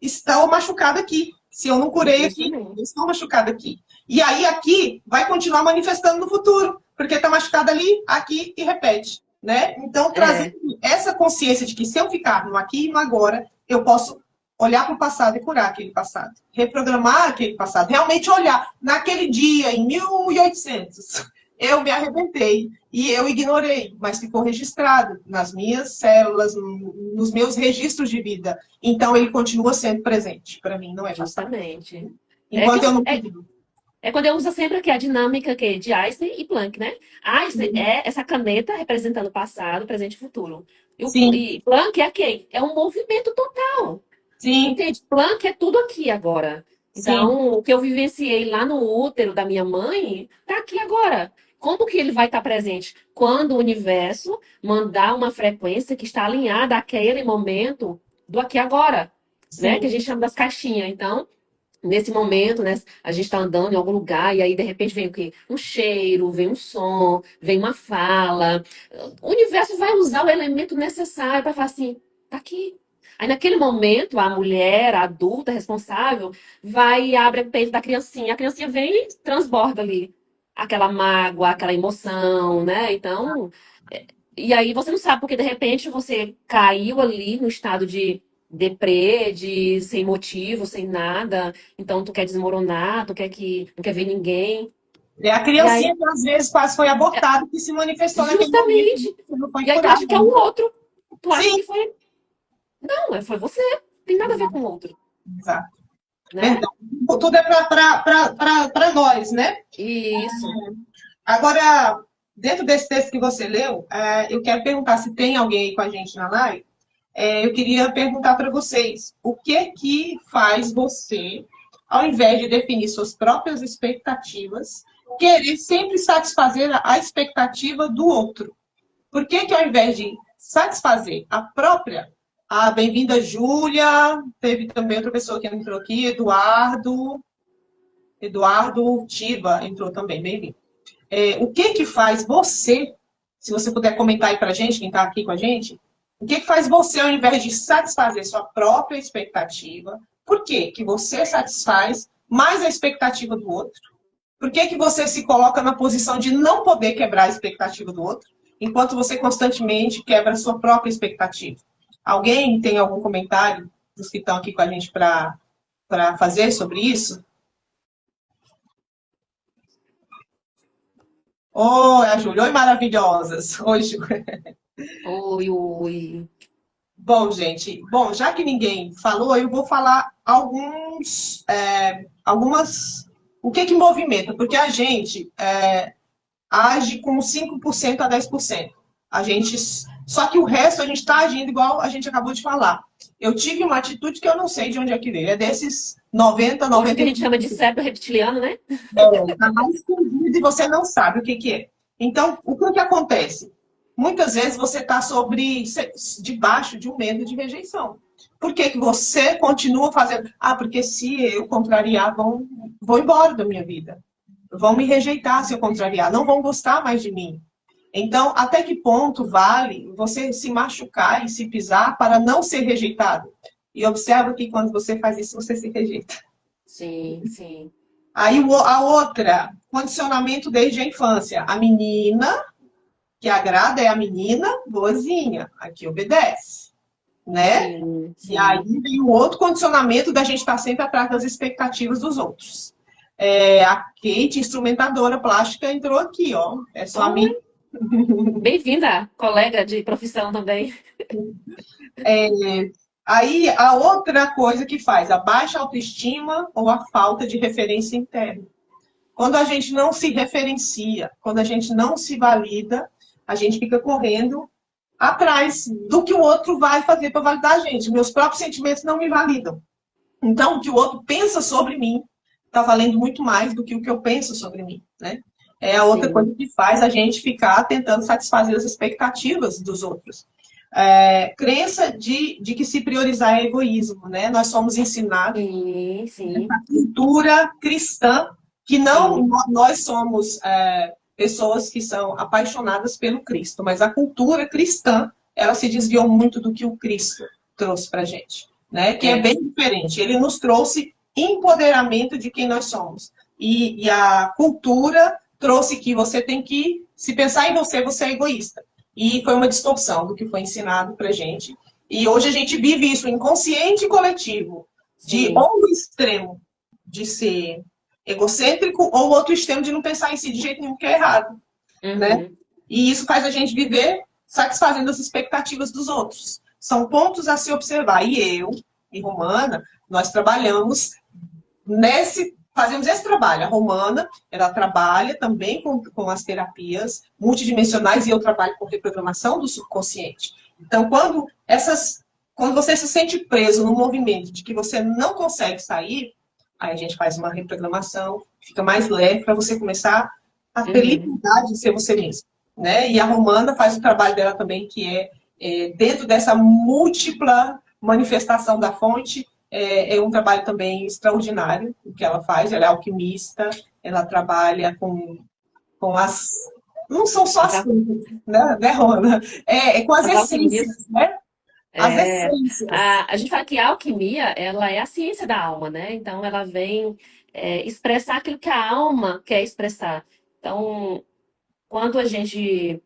S1: estou machucada aqui. Se eu não curei aqui,
S2: Justamente.
S1: estou machucada aqui. E aí, aqui, vai continuar manifestando no futuro, porque está machucada ali, aqui e repete. Né? Então, trazer
S2: É,
S1: essa consciência de que se eu ficar no aqui e no agora, eu posso olhar para o passado e curar aquele passado. Reprogramar aquele passado. Realmente olhar. Naquele dia, em 1800, eu me arrebentei e eu ignorei, mas ficou registrado nas minhas células, nos meus registros de vida. Então, ele continua sendo presente. Para mim, não é passado.
S2: justamente. É que
S1: Enquanto eu não
S2: é,
S1: puder.
S2: é quando eu uso sempre aqui a dinâmica que, de Einstein e Planck, né? Einstein é essa caneta representando passado, presente e futuro.
S1: Sim,
S2: E Planck é quem? É um movimento total.
S1: sim,
S2: Entende? Planck é tudo aqui agora.
S1: sim.
S2: Então, o que eu vivenciei lá no útero da minha mãe, tá aqui agora. Como que ele vai estar presente? Quando o universo mandar uma frequência que está alinhada àquele momento do aqui e agora, né? Que a
S1: Sim.
S2: gente chama das caixinhas. Então, nesse momento, né, a gente está andando em algum lugar e aí de repente vem o quê? Um cheiro, vem um som, vem uma fala. O universo vai usar o elemento necessário para falar assim, tá aqui. Aí naquele momento, a mulher, a adulta responsável, vai e abre o peito da criancinha. A criancinha vem e transborda ali aquela mágoa, aquela emoção, né? Então, e aí você não sabe, porque de repente você caiu ali no estado de deprê, de sem motivo, sem nada. Então tu quer desmoronar, tu quer que não quer ver ninguém.
S1: É a
S2: E
S1: criancinha
S2: aí,
S1: que às vezes quase foi abortada que se manifestou naquele momento, né?
S2: justamente.
S1: Que não foi
S2: E aí tu
S1: curada.
S2: acha que é o outro. Tu acha
S1: Sim,
S2: que foi. Não, foi você. Não tem nada a ver com o outro,
S1: exato.
S2: né?
S1: Verdade. Tudo é para nós, né?
S2: Isso.
S1: Agora, dentro desse texto que você leu, eu quero perguntar se tem alguém aí com a gente na live. Eu queria perguntar para vocês, o que que faz você, ao invés de definir suas próprias expectativas, querer sempre satisfazer a expectativa do outro? Por que que ao invés de satisfazer a própria Ah, bem-vinda, Júlia. Teve também outra pessoa que entrou aqui, Eduardo. Eduardo Tiva entrou também, bem-vindo. O que que faz você, se você puder comentar aí para a gente, quem está aqui com a gente, o que que faz você, ao invés de satisfazer sua própria expectativa, por que que você satisfaz mais a expectativa do outro? Por que que você se coloca na posição de não poder quebrar a expectativa do outro, enquanto você constantemente quebra a sua própria expectativa? Alguém tem algum comentário dos que estão aqui com a gente para fazer sobre isso? Oi, a Júlia. Oi, maravilhosas. Oi, Júlia.
S2: Oi, oi.
S1: Bom, gente, bom, já que ninguém falou, eu vou falar algumas, o que que movimenta, porque a gente age com 5% a 10%. A gente, só que o resto a gente está agindo igual a gente acabou de falar. Eu tive uma atitude que eu não sei de onde é que veio, é desses 90,
S2: Hoje o que a gente
S1: 95%.
S2: chama de cérebro reptiliano, né?
S1: Está mais escondido e você não sabe o que que é. Então, o que que acontece? Muitas vezes você está debaixo de um medo de rejeição. Por que que você continua fazendo? Ah, porque se eu contrariar, vão embora da minha vida. Vão me rejeitar se eu contrariar, não vão gostar mais de mim. Então, até que ponto vale você se machucar e se pisar para não ser rejeitado? E observa que quando você faz isso, você se rejeita.
S2: Sim, sim.
S1: Aí a outra, condicionamento desde a infância. A menina que agrada é a menina boazinha, a que obedece, né?
S2: Sim,
S1: E aí
S2: sim.
S1: vem o outro condicionamento da gente estar sempre atrás das expectativas dos outros. A Kate, instrumentadora plástica, entrou aqui, ó. É sua
S2: Oi,
S1: amiga.
S2: bem-vinda, colega de profissão também.
S1: Aí a outra coisa que faz, a baixa autoestima ou a falta de referência interna. Quando a gente não se referencia, quando a gente não se valida, a gente fica correndo atrás do que o outro vai fazer para validar a gente. Meus próprios sentimentos não me validam. Então, o que o outro pensa sobre mim está valendo muito mais do que o que eu penso sobre mim, né? É a outra
S2: Sim,
S1: coisa que faz a gente ficar tentando satisfazer as expectativas dos outros. Crença de que se priorizar é egoísmo, né? Nós somos ensinados
S2: sim, sim,
S1: cultura cristã, que não
S2: sim.
S1: nós somos pessoas que são apaixonadas pelo Cristo, mas a cultura cristã ela se desviou muito do que o Cristo trouxe para a gente, né? Que é
S2: É,
S1: bem diferente. Ele nos trouxe empoderamento de quem nós somos e a cultura trouxe que você tem que se pensar em você, você é egoísta. E foi uma distorção do que foi ensinado para gente. E hoje a gente vive isso inconsciente e coletivo, de
S2: sim.
S1: ou no extremo de ser egocêntrico, ou o outro extremo de não pensar em si de jeito nenhum, que é errado, né?
S2: Uhum.
S1: E isso faz a gente viver satisfazendo as expectativas dos outros. São pontos a se observar. E eu, e Romana, nós trabalhamos fazemos esse trabalho. A Romana, ela trabalha também com as terapias multidimensionais e eu trabalho com reprogramação do subconsciente. Então, quando você se sente preso no movimento de que você não consegue sair, aí a gente faz uma reprogramação, fica mais leve para você começar a ter
S2: Uhum.
S1: liberdade de ser você mesmo, né? E a Romana faz o trabalho dela também, que dentro dessa múltipla manifestação da fonte, é um trabalho também extraordinário o que ela faz. Ela é alquimista, ela trabalha com as. Não são só
S2: As,
S1: as
S2: al-
S1: coisas, né, Rona? Com as
S2: as alquimias.
S1: essências, né? As
S2: É,
S1: essências.
S2: a gente fala que a alquimia, ela é a ciência da alma, né? Então, ela vem expressar aquilo que a alma quer expressar. Então, quando a gente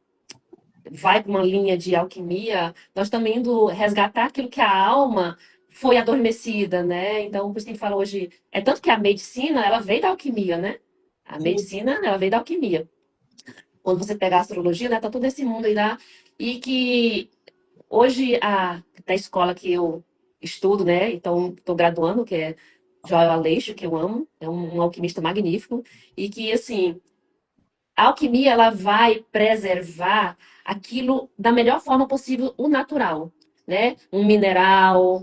S2: vai para uma linha de alquimia, nós estamos indo resgatar aquilo que a alma foi adormecida, né? Então, por isso que a gente fala hoje, é tanto que a medicina, ela veio da alquimia, né? A
S1: Sim,
S2: medicina, ela veio da alquimia. Quando você pega a astrologia, né, tá todo esse mundo aí lá, e que hoje da escola que eu estudo, né? Então, estou graduando, que é Joel Aleixo, que eu amo, é um alquimista magnífico, e que, assim, a alquimia ela vai preservar aquilo da melhor forma possível, o natural, né? Um mineral,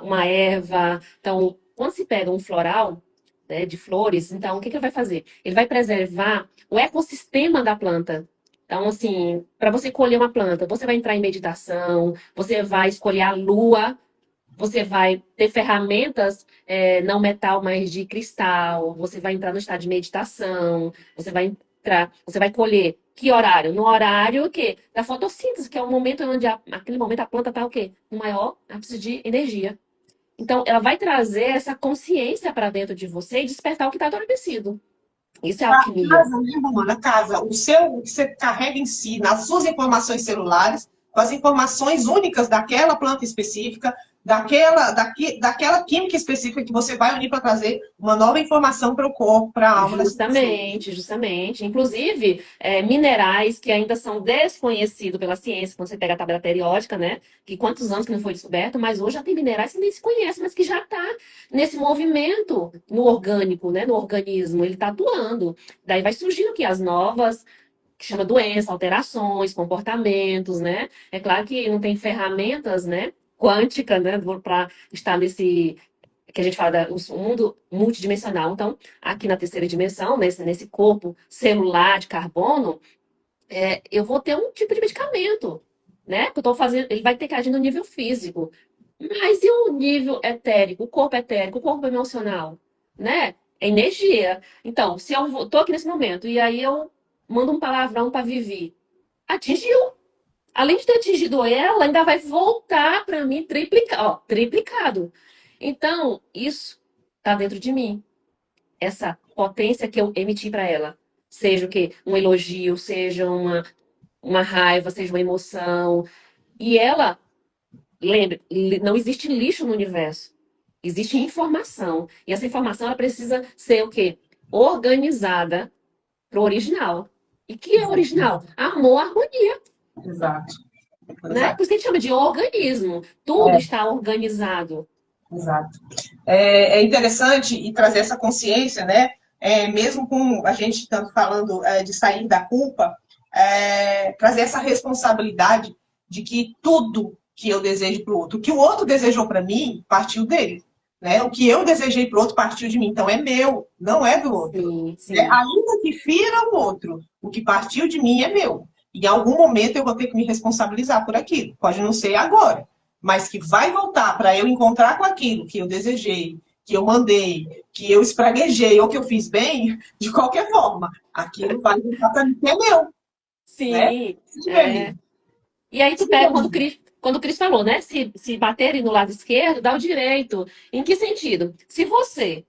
S2: uma erva. Então, quando se pega um floral, né, de flores, então o que que ele vai fazer? Ele vai preservar o ecossistema da planta. Então, assim, para você colher uma planta, você vai entrar em meditação, você vai escolher a lua, você vai ter ferramentas não metal, mas de cristal, você vai entrar no estado de meditação, você vai colher que horário? No horário o quê? Da fotossíntese, que é o momento onde aquele momento a planta está o quê? No maior ápice de energia. Então, ela vai trazer essa consciência para dentro de você e despertar o que está adormecido. Isso é
S1: A
S2: alquimia.
S1: casa, né, Romana? A casa, o que você carrega em si, nas suas informações celulares, com as informações únicas daquela planta específica, daquela química específica que você vai unir para trazer uma nova informação para o corpo, para a alma dessa pessoa.
S2: Justamente, justamente. Inclusive, minerais que ainda são desconhecidos pela ciência, quando você pega a tabela periódica, né? Que quantos anos que não foi descoberto, mas hoje já tem minerais que nem se conhecem, mas que já está nesse movimento no orgânico, né? No organismo, ele está atuando. Daí vai surgindo que as novas, que chama doença, alterações, comportamentos, né? É claro que não tem ferramentas, né? Quântica, né? Para estar nesse que a gente fala o mundo multidimensional. Então, aqui na terceira dimensão, nesse corpo celular de carbono, eu vou ter um tipo de medicamento, né? Que eu estou fazendo, ele vai ter que agir no nível físico. Mas e o nível etérico, o corpo emocional, né? É energia. Então, se eu estou aqui nesse momento e aí eu mando um palavrão para Vivi, atingiu. Além de ter atingido ela, ainda vai voltar para mim triplicado. Então, isso está dentro de mim. Essa potência que eu emiti para ela. Seja o quê? Um elogio, seja uma raiva, seja uma emoção. E ela, lembre, não existe lixo no universo. Existe informação. E essa informação ela precisa ser o quê? Organizada para o original. E que é original? Amor, harmonia.
S1: Exato,
S2: Né? Por
S1: exato.
S2: isso que a gente chama de organismo. Tudo está organizado.
S1: Exato. É interessante e trazer essa consciência, né? Mesmo com a gente tanto falando de sair da culpa, trazer essa responsabilidade de que tudo que eu desejo para o outro, o que o outro desejou para mim, partiu dele. Né? O que eu desejei para o outro partiu de mim, então é meu, não é do outro.
S2: Sim,
S1: Né?
S2: sim.
S1: Ainda que fira o outro, o que partiu de mim é meu. Em algum momento eu vou ter que me responsabilizar por aquilo. Pode não ser agora, mas que vai voltar para eu encontrar com aquilo que eu desejei, que eu mandei, que eu espraguejei ou que eu fiz bem, de qualquer forma, aquilo vai voltar para mim que é meu, né?
S2: Sim.
S1: Se tiver
S2: É.
S1: mim.
S2: E aí tu
S1: Se
S2: pega
S1: tiver
S2: quando o Cris falou, né? Se baterem no lado esquerdo, dá o direito. Em que sentido? Se você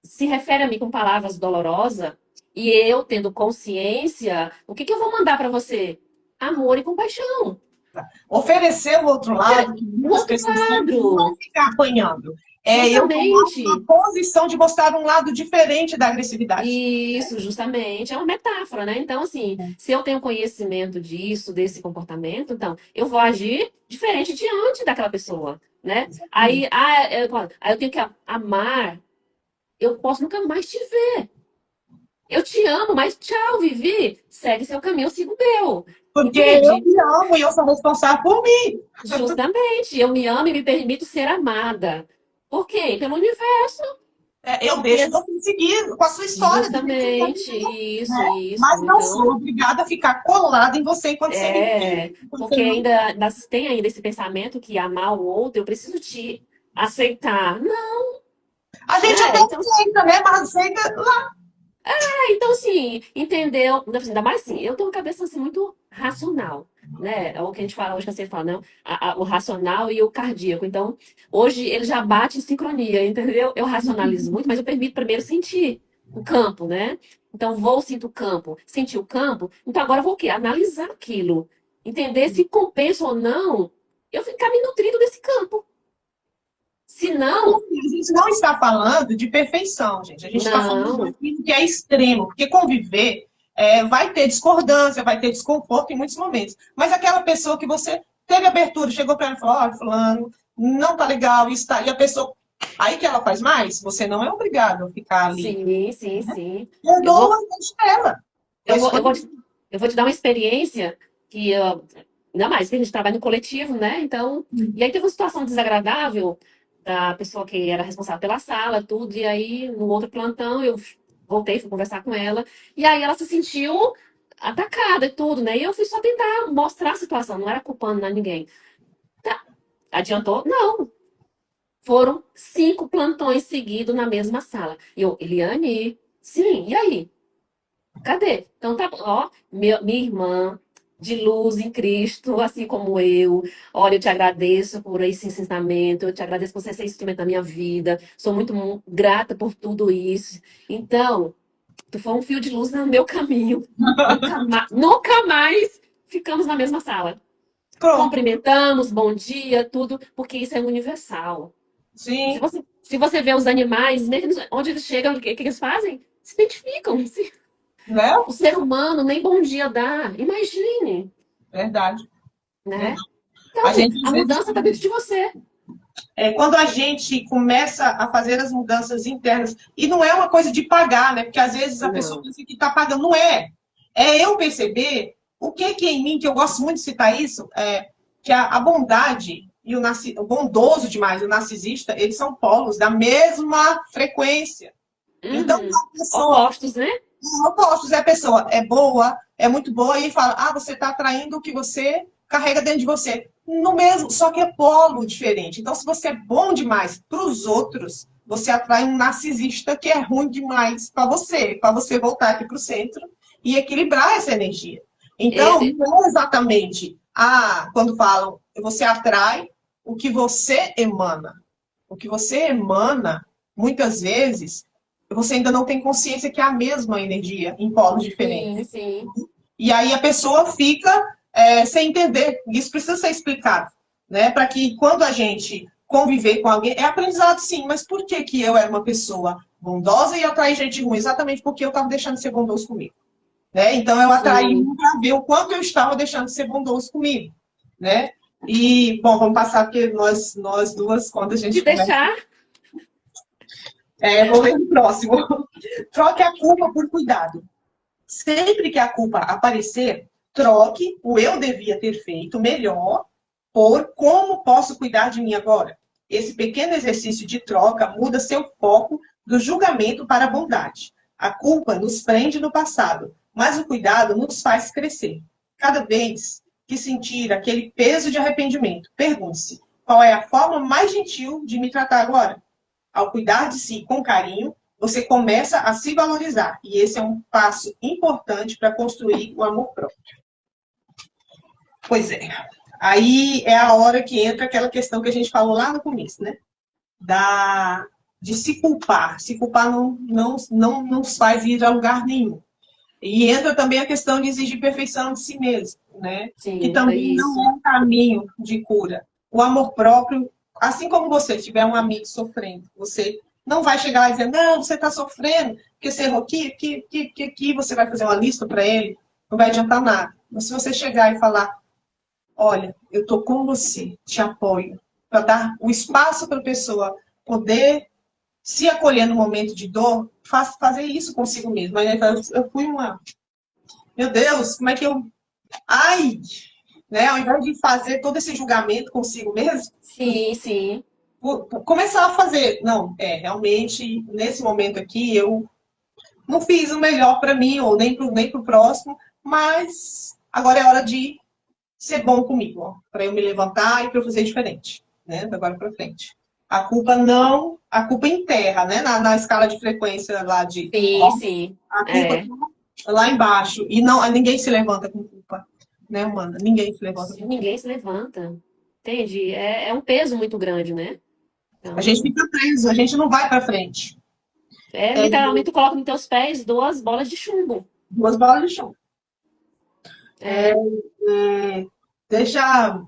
S2: se refere a mim com palavras dolorosas e eu tendo consciência, o que eu vou mandar para você? Amor e compaixão.
S1: oferecer o outro lado, que
S2: O
S1: muitas
S2: outro
S1: pessoas sentem, não é
S2: lado,
S1: ficar apanhando. É eu tomar uma
S2: justamente.
S1: posição de mostrar um lado diferente da agressividade.
S2: Isso, justamente, é uma metáfora, né? Então, assim, se eu tenho conhecimento disso, desse comportamento, então eu vou agir diferente diante daquela pessoa, né? Aí,
S1: Exatamente.
S2: aí eu tenho que amar, eu posso nunca mais te ver. Eu te amo, mas tchau, Vivi. Segue seu caminho, eu sigo o meu.
S1: Porque eu
S2: Entende?
S1: me amo e eu sou responsável por mim.
S2: Justamente, eu me amo e me permito ser amada. Por quê? Pelo universo.
S1: Eu
S2: Porque
S1: deixo você seguir com a sua história, do jeito que você quer
S2: justamente
S1: viver,
S2: isso,
S1: né? Mas
S2: isso.
S1: não sou
S2: Então,
S1: obrigada a ficar colada em você enquanto você me quer. Enquanto você
S2: porque
S1: não...
S2: tem ainda esse pensamento que amar o outro, eu preciso te aceitar. Não,
S1: A gente até
S2: né? Então,
S1: aceita, né? Mas aceita lá.
S2: então assim, entendeu? Ainda mais assim, eu tenho uma cabeça assim muito racional, né? É o que a gente fala, hoje que você fala, não? O racional e o cardíaco. Então, hoje ele já bate em sincronia, entendeu? Eu racionalizo muito, mas eu permito primeiro sentir o campo, né? Então, vou, sinto o campo, sentir o campo. Então, agora eu vou o quê? Analisar aquilo, entender se compensa ou não eu ficar me nutrindo desse campo. Se não,
S1: A gente não está falando de perfeição, gente. A gente está falando
S2: não.
S1: daquilo que é extremo, porque conviver vai ter discordância, vai ter desconforto em muitos momentos. Mas aquela pessoa que você teve abertura, chegou para ela e falou: olha, fulano, não tá legal, isso tá. E a pessoa. Aí que ela faz mais, você não é obrigado a ficar ali.
S2: Sim, sim, sim. Eu
S1: Perdoa
S2: vou
S1: e deixa ela. É a
S2: Eu vou, eu
S1: escolha.
S2: vou te, eu vou te dar uma experiência que, ainda mais que a gente trabalha no coletivo, né? Então, e aí teve uma situação desagradável da pessoa que era responsável pela sala, tudo, e aí no outro plantão eu voltei, fui conversar com ela, e aí ela se sentiu atacada e tudo, né? E eu fui só tentar mostrar a situação, não era culpando ninguém. Tá. Adiantou? Não. Foram 5 plantões seguidos na mesma sala. E eu, Eliane, sim, e aí? Cadê? Então tá bom. Ó, minha irmã de luz em Cristo, assim como eu. Olha, eu te agradeço por esse ensinamento, eu te agradeço por você ser instrumento da minha vida. Sou muito grata por tudo isso. Então, tu foi um fio de luz no meu caminho. Nunca mais ficamos na mesma sala.
S1: Pronto.
S2: Cumprimentamos, bom dia, tudo, porque isso é universal. Se
S1: Sim,
S2: você, se você vê os animais, mesmo onde eles chegam, o que eles fazem? Se identificam.
S1: né?
S2: O ser humano nem bom dia dá. Imagine,
S1: Verdade,
S2: né?
S1: verdade. A
S2: Então,
S1: gente, às
S2: a
S1: vezes,
S2: mudança está dentro de você.
S1: quando a gente começa a fazer as mudanças internas, e não é uma coisa de pagar, né? Porque às vezes a pessoa
S2: Não.
S1: pensa que está pagando. Não é. É eu perceber o que é em mim, que eu gosto muito de citar isso, que a bondade e o bondoso demais, o narcisista, eles são polos da mesma frequência. Então,
S2: Uhum.
S1: a pessoa,
S2: Opostos, né?
S1: opostos, a pessoa é boa, é muito boa, e fala, você está atraindo o que você carrega dentro de você. No mesmo, só que é polo diferente. Então, se você é bom demais para os outros, você atrai um narcisista que é ruim demais para você voltar aqui para o centro e equilibrar essa energia. Então,
S2: É,
S1: não é exatamente quando falam, você atrai o que você emana. O que você emana, muitas vezes, você ainda não tem consciência que é a mesma energia em polos diferentes.
S2: sim, sim.
S1: E aí a pessoa fica sem entender. Isso precisa ser explicado, né? Para que quando a gente conviver com alguém, é aprendizado sim, mas por que que eu era uma pessoa bondosa e atraí gente ruim? Exatamente porque eu estava deixando de ser bondoso comigo. Né? Então eu atraí
S2: Sim.
S1: para ver o quanto eu estava deixando de ser bondoso comigo. Né? E, bom, vamos passar, porque nós duas, quando a
S2: Se
S1: gente conversa.
S2: deixar,
S1: Vou ler o próximo. Troque a culpa por cuidado. Sempre que a culpa aparecer, troque o eu devia ter feito melhor por como posso cuidar de mim agora. Esse pequeno exercício de troca muda seu foco do julgamento para a bondade. A culpa nos prende no passado, mas o cuidado nos faz crescer. Cada vez que sentir aquele peso de arrependimento, pergunte-se: qual é a forma mais gentil de me tratar agora? Ao cuidar de si com carinho, você começa a se valorizar. E esse é um passo importante para construir o amor próprio. Pois é. Aí é a hora que entra aquela questão que a gente falou lá no começo, né? De se culpar. Se culpar não nos faz ir a lugar nenhum. E entra também a questão de exigir perfeição de si mesmo, né? Que
S2: sim, é
S1: também não é
S2: isso.
S1: um caminho de cura. O amor próprio, assim como você tiver um amigo sofrendo, você não vai chegar lá e dizer, não, você está sofrendo, porque você errou aqui, você vai fazer uma lista para ele, não vai adiantar nada. Mas se você chegar e falar, olha, eu estou com você, te apoio, para dar o espaço para a pessoa poder se acolher no momento de dor, fazer isso consigo mesmo. Mas eu fui uma meu Deus, como é que eu. Ai! Né? Ao invés de fazer todo esse julgamento consigo mesmo,
S2: Sim, sim.
S1: começar a fazer. Não, realmente, nesse momento aqui, eu não fiz o melhor para mim, ou nem pro próximo, mas agora é hora de ser bom comigo, para eu me levantar e para eu fazer diferente, né? Da agora para frente. A culpa não, a culpa enterra, né? Na escala de frequência lá de.
S2: Sim,
S1: Ó,
S2: sim.
S1: a culpa
S2: É.
S1: tá lá embaixo. E não, ninguém se levanta com culpa. Né, Amanda? Ninguém se levanta com culpa.
S2: Ninguém se levanta. Entende? É um peso muito grande, né?
S1: A gente
S2: Então,
S1: fica preso, a gente não vai para frente. É,
S2: literalmente tu coloca nos teus pés 2 bolas de chumbo.
S1: duas bolas de chão.
S2: É,
S1: É, deixa.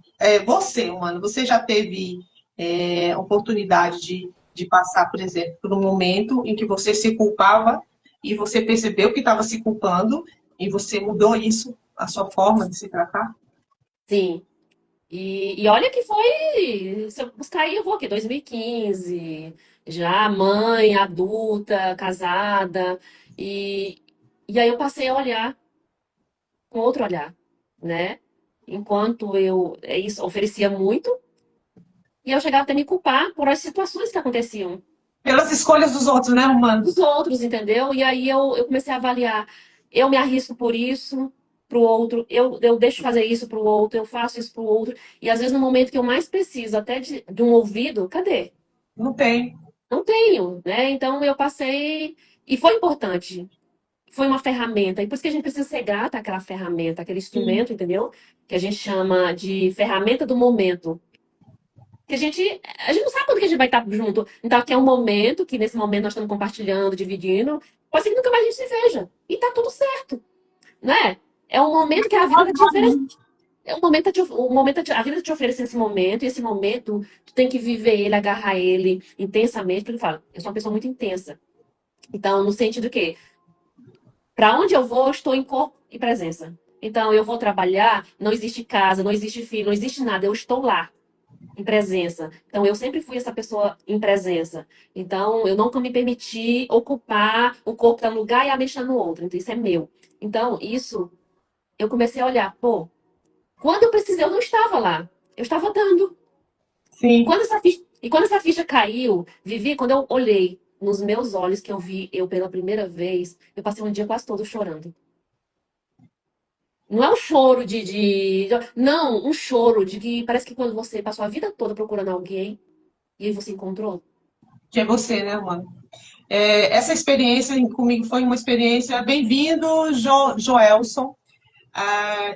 S1: Você, mano, você já teve oportunidade de passar, por exemplo, por um momento em que você se culpava e você percebeu que estava se culpando e você mudou isso, a sua forma de se tratar?
S2: sim. E olha que foi, se eu buscar aí, eu vou aqui, 2015, já mãe, adulta, casada, e, e aí eu passei a olhar com outro olhar, né? Enquanto eu isso, oferecia muito, e eu chegava até a me culpar por as situações que aconteciam
S1: Pelas escolhas dos outros, né, humano?
S2: dos outros, entendeu? E aí eu comecei a avaliar, eu me arrisco por isso, para o outro, eu deixo fazer isso para o outro, eu faço isso para o outro. E às vezes no momento que eu mais preciso, até de um ouvido, cadê?
S1: Não tem.
S2: Não tenho, né? Então eu passei. E foi importante. Foi uma ferramenta. E por isso que a gente precisa ser grata àquela ferramenta, aquele
S1: Sim,
S2: instrumento, entendeu? Que a gente chama de ferramenta do momento. Que a gente não sabe quando que a gente vai estar junto. Então, aqui é um momento que nesse momento nós estamos compartilhando, dividindo. Pode ser que nunca mais a gente se veja. E tá tudo certo, né? É um momento que a vida tá te oferecendo. É um momento, a vida tá te oferecendo esse momento, e esse momento, tu tem que viver ele, agarrar ele intensamente, porque eu falo, eu sou uma pessoa muito intensa. Então, no sentido que, para onde eu vou, eu estou em corpo e presença. Então, eu vou trabalhar, não existe casa, não existe filho, não existe nada, eu estou lá em presença. Então, eu sempre fui essa pessoa em presença. Então, eu nunca me permiti ocupar o corpo para um lugar e a mente tá no outro. Então, isso é meu. Então, isso, eu comecei a olhar, pô, quando eu precisei, eu não estava lá. Eu estava dando. E
S1: sim.
S2: quando essa ficha caiu, Vivi, quando eu olhei nos meus olhos, que eu vi eu pela primeira vez, eu passei um dia quase todo chorando. Não é um choro Não, um choro de que parece que quando você passou a vida toda procurando alguém e aí você encontrou.
S1: Que é você, né, mano? Essa experiência comigo foi uma experiência. Bem-vindo, Joelson.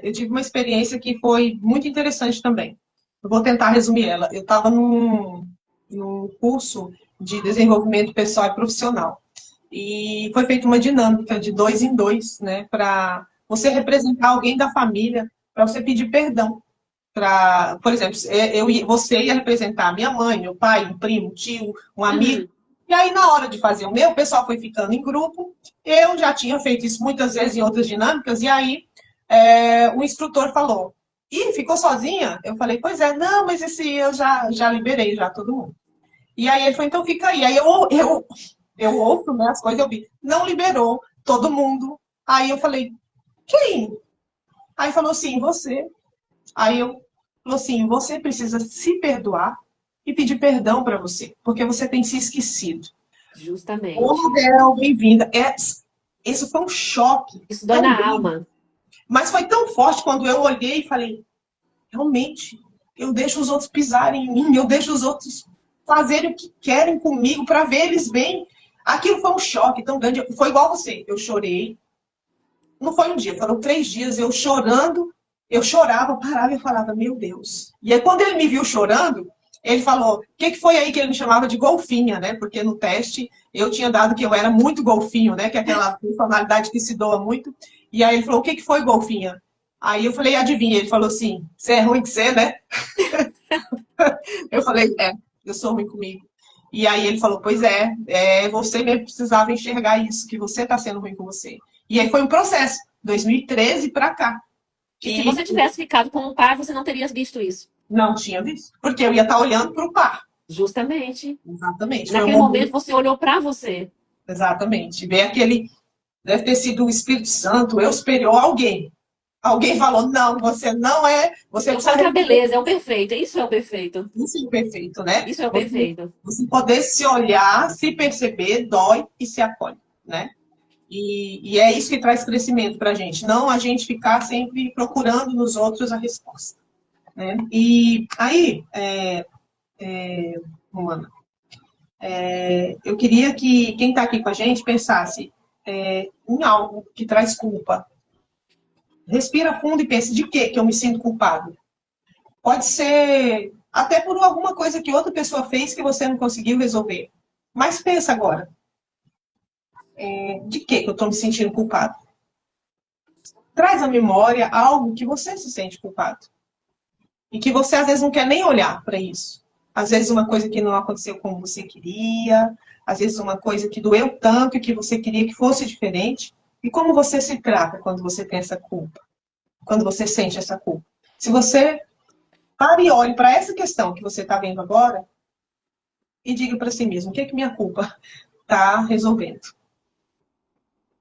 S1: Eu tive uma experiência que foi muito interessante também. Eu vou tentar resumir ela. Eu estava num curso de desenvolvimento pessoal e profissional. E foi feita uma dinâmica de dois em dois, né? Para você representar alguém da família, para você pedir perdão. Por exemplo, você ia representar minha mãe, meu pai, um primo, um tio, um amigo.
S2: Uhum.
S1: E aí, na hora de fazer o meu, o pessoal foi ficando em grupo. Eu já tinha feito isso muitas vezes em outras dinâmicas, e aí o instrutor falou: Ih, ficou sozinha? Eu falei: Pois é, não, mas esse eu já liberei já todo mundo. E aí ele falou: Então fica aí. Aí eu ouço, né, as coisas, eu vi: Não liberou todo mundo. Aí eu falei: Quem? Aí falou assim: Você. Aí eu falou assim: Você precisa se perdoar e pedir perdão para você, porque você tem se esquecido. Ô,
S2: Justamente.
S1: Bel, bem-vinda. Isso foi um choque
S2: Isso dói
S1: tão
S2: na
S1: grande,
S2: alma.
S1: mas foi tão forte quando eu olhei e falei: realmente, eu deixo os outros pisarem em mim, eu deixo os outros fazerem o que querem comigo para ver eles bem. Aquilo foi um choque tão grande. Foi igual você. Eu chorei. Não foi um dia, foram 3 dias eu chorando. Eu chorava, parava e falava: Meu Deus. E aí, quando ele me viu chorando, ele falou: O que foi aí que ele me chamava de golfinha, né? Porque no teste eu tinha dado que eu era muito golfinho, né? Que é aquela personalidade que se doa muito. E aí ele falou: O que foi golfinha? Aí eu falei: Adivinha? Ele falou assim: Você é ruim que você, né? Eu falei: eu sou ruim comigo. E aí ele falou: Pois você mesmo precisava enxergar isso, que você está sendo ruim com você. E aí foi um processo, 2013 para cá.
S2: E se
S1: Que
S2: você tivesse ficado com o pai, você não teria visto isso.
S1: não tinha visto. Porque eu ia estar olhando para o par.
S2: Justamente.
S1: Exatamente. Foi um
S2: Naquele momento
S1: momento.
S2: você olhou para você.
S1: Exatamente. Ver aquele. Deve ter sido o Espírito Santo, eu superior a alguém. Alguém falou: não, você não é. Você
S2: Eu
S1: precisa
S2: falo que é a
S1: resolver
S2: beleza, é o perfeito. Isso é o perfeito.
S1: isso imperfeito, né?
S2: Isso é o
S1: Você,
S2: perfeito.
S1: você poder se olhar, se perceber, dói e se acolhe, né? E é isso que traz crescimento para a gente, não a gente ficar sempre procurando nos outros a resposta, né? E aí, Romana, eu queria que quem está aqui com a gente pensasse em algo que traz culpa. Respira fundo e pense: de que eu me sinto culpado? Pode ser até por alguma coisa que outra pessoa fez que você não conseguiu resolver. Mas pensa agora: de que eu estou me sentindo culpado? Traz à memória algo que você se sente culpado. E que você às vezes não quer nem olhar para isso. Às vezes uma coisa que não aconteceu como você queria, às vezes uma coisa que doeu tanto e que você queria que fosse diferente. E como você se trata quando você tem essa culpa? Quando você sente essa culpa? Se você para e olhe para essa questão que você está vendo agora e diga para si mesmo: o que é que minha culpa está resolvendo?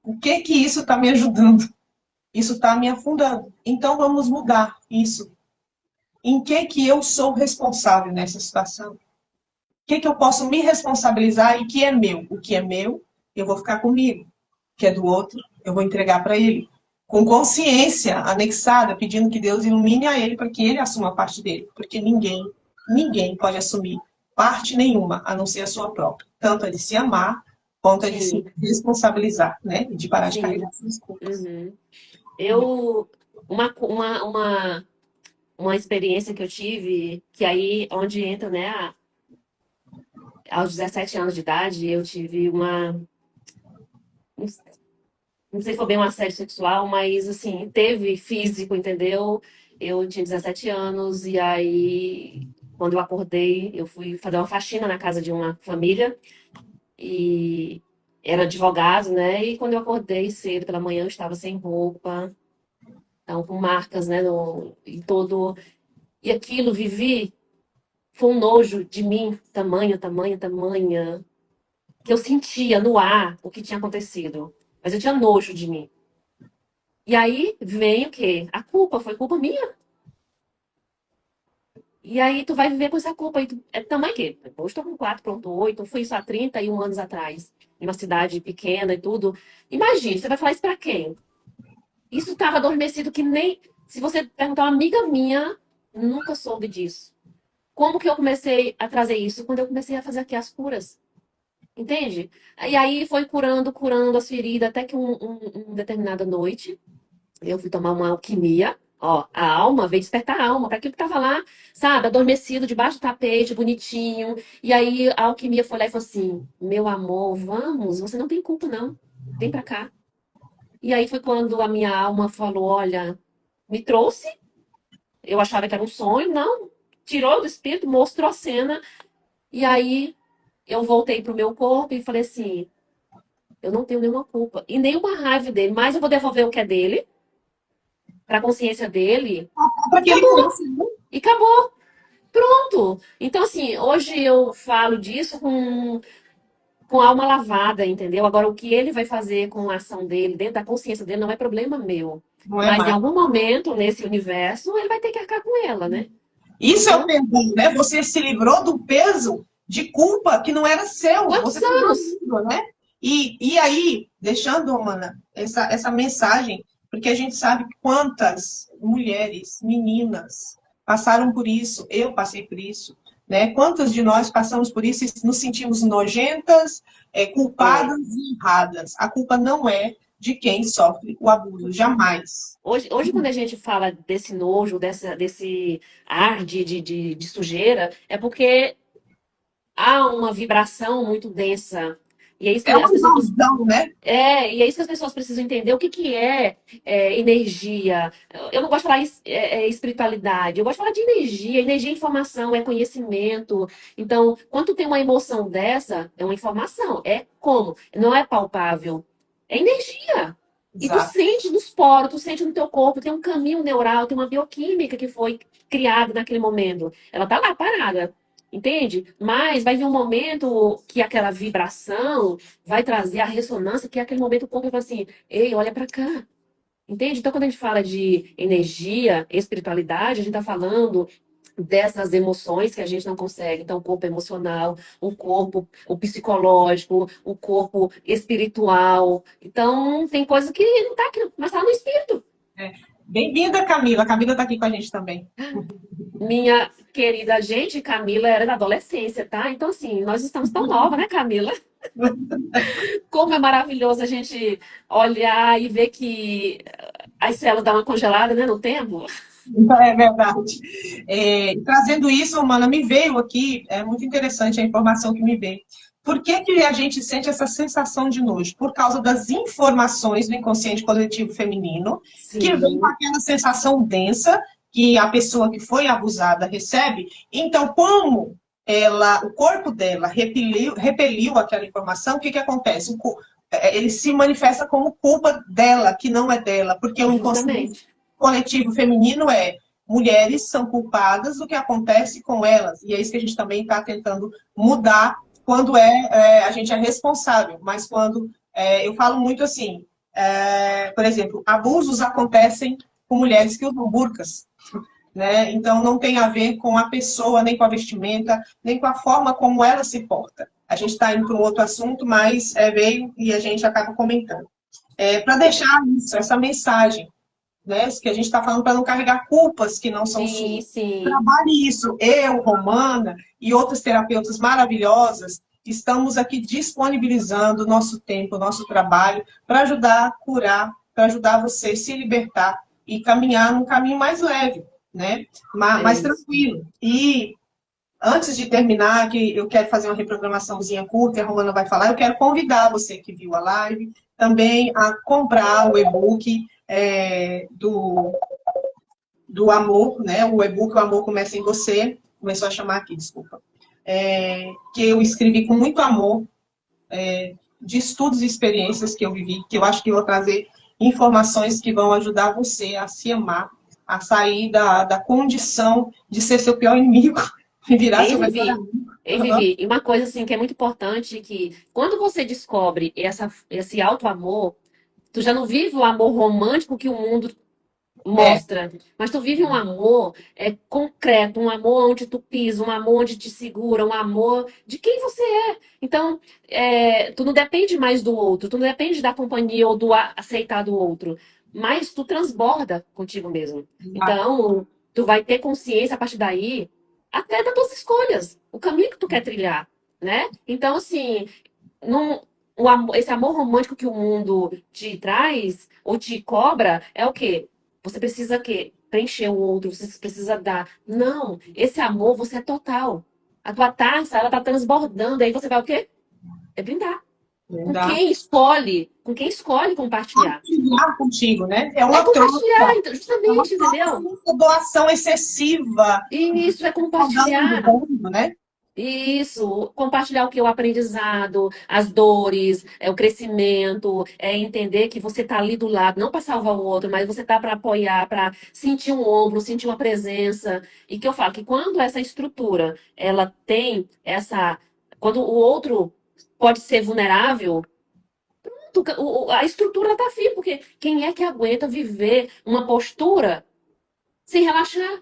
S1: O que é que isso está me ajudando? Isso está me afundando. Então vamos mudar isso. Em que eu sou responsável nessa situação? O que eu posso me responsabilizar e que é meu? O que é meu, eu vou ficar comigo. O que é do outro, eu vou entregar para ele. com consciência anexada, pedindo que Deus ilumine a ele para que ele assuma a parte dele, porque ninguém pode assumir parte nenhuma, a não ser a sua própria. Tanto a de se amar, quanto a de se
S2: Sim,
S1: responsabilizar, né? De parar de carregar
S2: sim.
S1: essas culpas.
S2: Uhum. Eu, uma experiência que eu tive, que aí, onde entra, né, aos 17 anos de idade, eu tive não sei se foi bem um assédio sexual, mas, assim, teve físico, entendeu? Eu tinha 17 anos, e aí, quando eu acordei, eu fui fazer uma faxina na casa de uma família, e era advogado, né? E quando eu acordei cedo pela manhã, eu estava sem roupa, então com marcas, né, em todo. E aquilo, vivi, foi um nojo de mim, tamanha, que eu sentia no ar o que tinha acontecido. Mas eu tinha nojo de mim. E aí vem o quê? A culpa, foi culpa minha. E aí tu vai viver com essa culpa. É tamanho que hoje estou com 4,8, foi isso há 31 anos atrás, em uma cidade pequena e tudo. Imagina, você vai falar isso pra quem? Isso estava adormecido que nem. Se você perguntar uma amiga minha, nunca soube disso. Como que eu comecei a trazer isso? Quando eu comecei a fazer aqui as curas. Entende? E aí foi curando as feridas, até que uma determinada noite eu fui tomar uma alquimia. Ó, a alma veio despertar a alma para aquilo que estava lá, sabe, adormecido debaixo do tapete, bonitinho. E aí a alquimia foi lá e falou assim: Meu amor, vamos, você não tem culpa, não. Vem para cá. E aí foi quando a minha alma falou: Olha, me trouxe. Eu achava que era um sonho, não. Tirou do espírito, mostrou a cena. E aí eu voltei pro meu corpo e falei assim: Eu não tenho nenhuma culpa e nenhuma raiva dele, mas eu vou devolver o que é dele, para a consciência dele.
S1: Para
S2: E
S1: que ele
S2: acabou.
S1: possa, né?
S2: E acabou. Pronto. Então, assim, hoje eu falo disso com a alma lavada, entendeu? Agora, o que ele vai fazer com a ação dele, dentro da consciência dele, não é problema meu.
S1: Não é
S2: Mas em
S1: mais.
S2: algum momento, nesse universo, ele vai ter que arcar com ela, né?
S1: Isso é o
S2: Então,
S1: perdão, né? Você se livrou do peso de culpa que não era seu.
S2: quantos
S1: Você tirou
S2: anos?
S1: isso, né? E aí, deixando, Mana, essa mensagem, porque a gente sabe quantas mulheres, meninas, passaram por isso. Eu passei por isso. Né? Quantas de nós passamos por isso e nos sentimos nojentas,
S2: É.
S1: culpadas e erradas? A culpa não é de quem sofre o abuso, jamais.
S2: Hoje, quando a gente fala desse nojo, desse ar de sujeira, é porque há uma vibração muito densa. E é isso
S1: É
S2: que
S1: uma
S2: as pessoas
S1: ilusão, né?
S2: e é isso que as pessoas precisam entender. O que, que energia? Eu não gosto de falar espiritualidade, eu gosto de falar de energia. Energia é informação, é conhecimento. Então, quando tu tem uma emoção dessa, é uma informação. É como? Não é palpável. É energia. E tu
S1: Exato.
S2: sente nos poros, tu sente no teu corpo, tem um caminho neural, tem uma bioquímica que foi criada naquele momento. Ela tá lá parada. Entende? Mas vai vir um momento que aquela vibração vai trazer a ressonância, que é aquele momento que o corpo vai falar assim, ei, olha para cá. Entende? Então, quando a gente fala de energia, espiritualidade, a gente está falando dessas emoções que a gente não consegue. Então, o corpo emocional, o corpo, o psicológico, o corpo espiritual. Então, tem coisa que não está aqui, mas está no espírito.
S1: É. Bem-vinda, Camila. A Camila está aqui com a gente também.
S2: Minha querida gente, Camila era da adolescência, tá? Então, assim, nós estamos tão nova, né, Camila? Como é maravilhoso a gente olhar e ver que as células dão uma congelada, né, no tempo.
S1: Então, é verdade. Trazendo isso, Humana, me veio aqui, é muito interessante a informação que me veio. Por que, que a gente sente essa sensação de nojo? Por causa das informações do inconsciente coletivo feminino, que vem com
S2: Sim,
S1: aquela sensação densa que a pessoa que foi abusada recebe. Então, como o corpo dela repeliu aquela informação, o que, que acontece? Ele se manifesta como culpa dela, que não é dela, porque o inconsciente
S2: justamente.
S1: coletivo feminino é mulheres são culpadas do que acontece com elas. E é isso que a gente também está tentando mudar quando a gente é responsável. Mas quando eu falo muito assim, por exemplo, abusos acontecem com mulheres que usam burcas. Né? Então, não tem a ver com a pessoa, nem com a vestimenta, nem com a forma como ela se porta. A gente está indo para um outro assunto, mas veio e a gente acaba comentando. para deixar isso, essa mensagem, né? Que a gente está falando para não carregar culpas que não são
S2: Sim,
S1: suas.
S2: sim.
S1: Trabalhe isso. Eu, Romana e outras terapeutas maravilhosas estamos aqui disponibilizando o nosso tempo, o nosso trabalho para ajudar a curar, para ajudar você a se libertar e caminhar num caminho mais leve, né?
S2: É
S1: Mais
S2: isso.
S1: tranquilo. E antes de terminar, que eu quero fazer uma reprogramaçãozinha curta, e a Romana vai falar, eu quero convidar você que viu a live também a comprar o e-book do amor, né? O e-book O Amor Começa em Você, começou a chamar aqui, desculpa. Que eu escrevi com muito amor, de estudos e experiências que eu vivi, que eu acho que eu vou trazer informações que vão ajudar você a se amar, a sair da condição de ser seu pior inimigo e virar
S2: Ei,
S1: seu melhor
S2: Vivi.
S1: amigo.
S2: Ei, Vivi. E uma coisa assim que é muito importante que quando você descobre esse auto-amor, tu já não vive o amor romântico que o mundo
S1: É,
S2: mostra, mas tu vive um amor concreto, um amor onde tu pisa, um amor onde te segura, um amor de quem você é. Então, tu não depende mais do outro, tu não depende da companhia ou do aceitar do outro, mas tu transborda contigo mesmo. Então, tu vai ter consciência a partir daí até das tuas escolhas, o caminho que tu quer trilhar, né? Então, assim, não, esse amor romântico que o mundo te traz ou te cobra é o quê? Você precisa quê? Preencher o outro, você precisa dar. Não, esse amor você é total. A tua taça, ela tá transbordando, aí você vai o quê? É brindar.
S1: dá.
S2: Com quem escolhe compartilhar.
S1: Compartilhar contigo, né? É
S2: É
S1: uma
S2: compartilhar,
S1: troca.
S2: então,
S1: É uma
S2: justamente,
S1: troca
S2: entendeu?
S1: sem essa doação excessiva,
S2: E isso é
S1: dando,
S2: compartilhar.
S1: né?
S2: Isso, compartilhar o que é o aprendizado, as dores, o crescimento, é entender que você está ali do lado, não para salvar o outro, mas você está para apoiar, para sentir um ombro, sentir uma presença. E que eu falo que quando essa estrutura, ela tem essa, quando o outro pode ser vulnerável, a estrutura está firme, porque quem é que aguenta viver uma postura sem relaxar?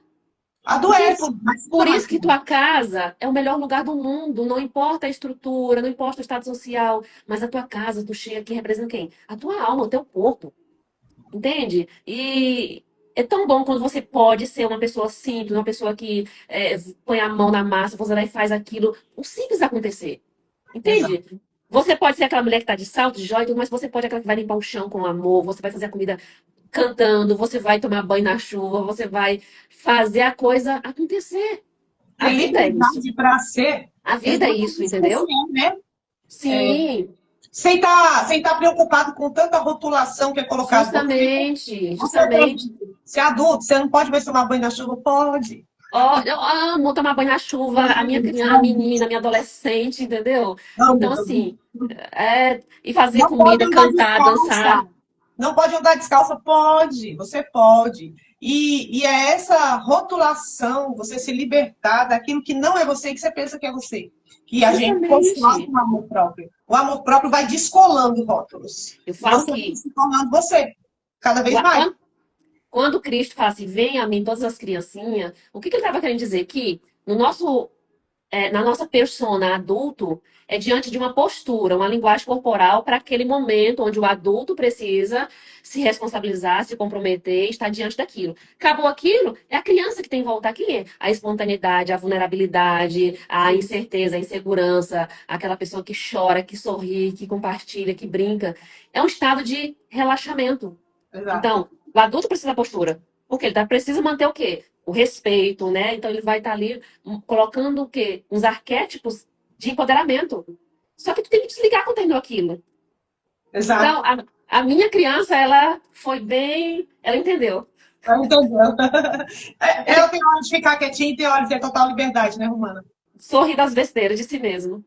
S2: Entende?
S1: Adoece, mas fica
S2: Por
S1: mais
S2: isso que
S1: forte.
S2: tua casa é o melhor lugar do mundo. Não importa a estrutura, não importa o estado social, mas a tua casa, tu chega aqui, representa quem? A tua alma, o teu corpo. Entende? E é tão bom quando você pode ser uma pessoa simples, uma pessoa que põe a mão na massa, você vai e faz aquilo, o simples acontecer.
S1: Exato.
S2: Entende? Você pode ser aquela mulher que tá de salto, de joia, e tudo, mas você pode ser aquela que vai limpar o chão com amor, você vai fazer a comida cantando, você vai tomar banho na chuva, você vai fazer a coisa acontecer. A
S1: Ter
S2: vida é isso.
S1: liberdade para ser
S2: A vida é isso,
S1: exatamente
S2: entendeu?
S1: quem é, né?
S2: Sim,
S1: Sem estar preocupado com tanta rotulação que é colocado.
S2: justamente,
S1: Você tem
S2: justamente.
S1: que ser adulto, você não pode mais tomar banho na chuva? Pode.
S2: Ó, eu amo tomar banho na chuva, a minha criança, a menina, a minha adolescente, entendeu? Então,
S1: Amo também.
S2: assim, e fazer
S1: Não pode
S2: comida,
S1: andar
S2: cantar, dançar.
S1: descalça. Não pode andar descalça? Pode, você pode. E é essa rotulação, você se libertar daquilo que não é você e que você pensa que é você. Que a gente constrói
S2: Justamente.
S1: com o amor próprio. O amor próprio vai descolando rótulos.
S2: Eu
S1: E
S2: falo
S1: você vai
S2: que
S1: se tornando você, cada vez mais.
S2: quando Cristo fala assim, venha a mim todas as criancinhas, o que ele estava querendo dizer? Que no nosso na nossa persona adulto, é diante de uma postura, uma linguagem corporal para aquele momento onde o adulto precisa se responsabilizar, se comprometer, estar diante daquilo. Acabou aquilo, é a criança que tem que voltar aqui. A espontaneidade, a vulnerabilidade, a incerteza, a insegurança, aquela pessoa que chora, que sorri, que compartilha, que brinca. É um estado de relaxamento.
S1: Exato.
S2: Então, o adulto precisa da postura. Porque ele precisa manter o quê? O respeito, né? Então ele vai estar ali colocando o quê? Uns arquétipos de empoderamento. Só que tu tem que desligar quando terminou aquilo.
S1: Exato.
S2: Então, a minha criança, ela foi bem. Ela entendeu.
S1: Ela entendeu.
S2: Ele
S1: Ela tem hora de ficar quietinha e tem hora de ter total liberdade, né, Romana?
S2: sorri das besteiras de si mesmo.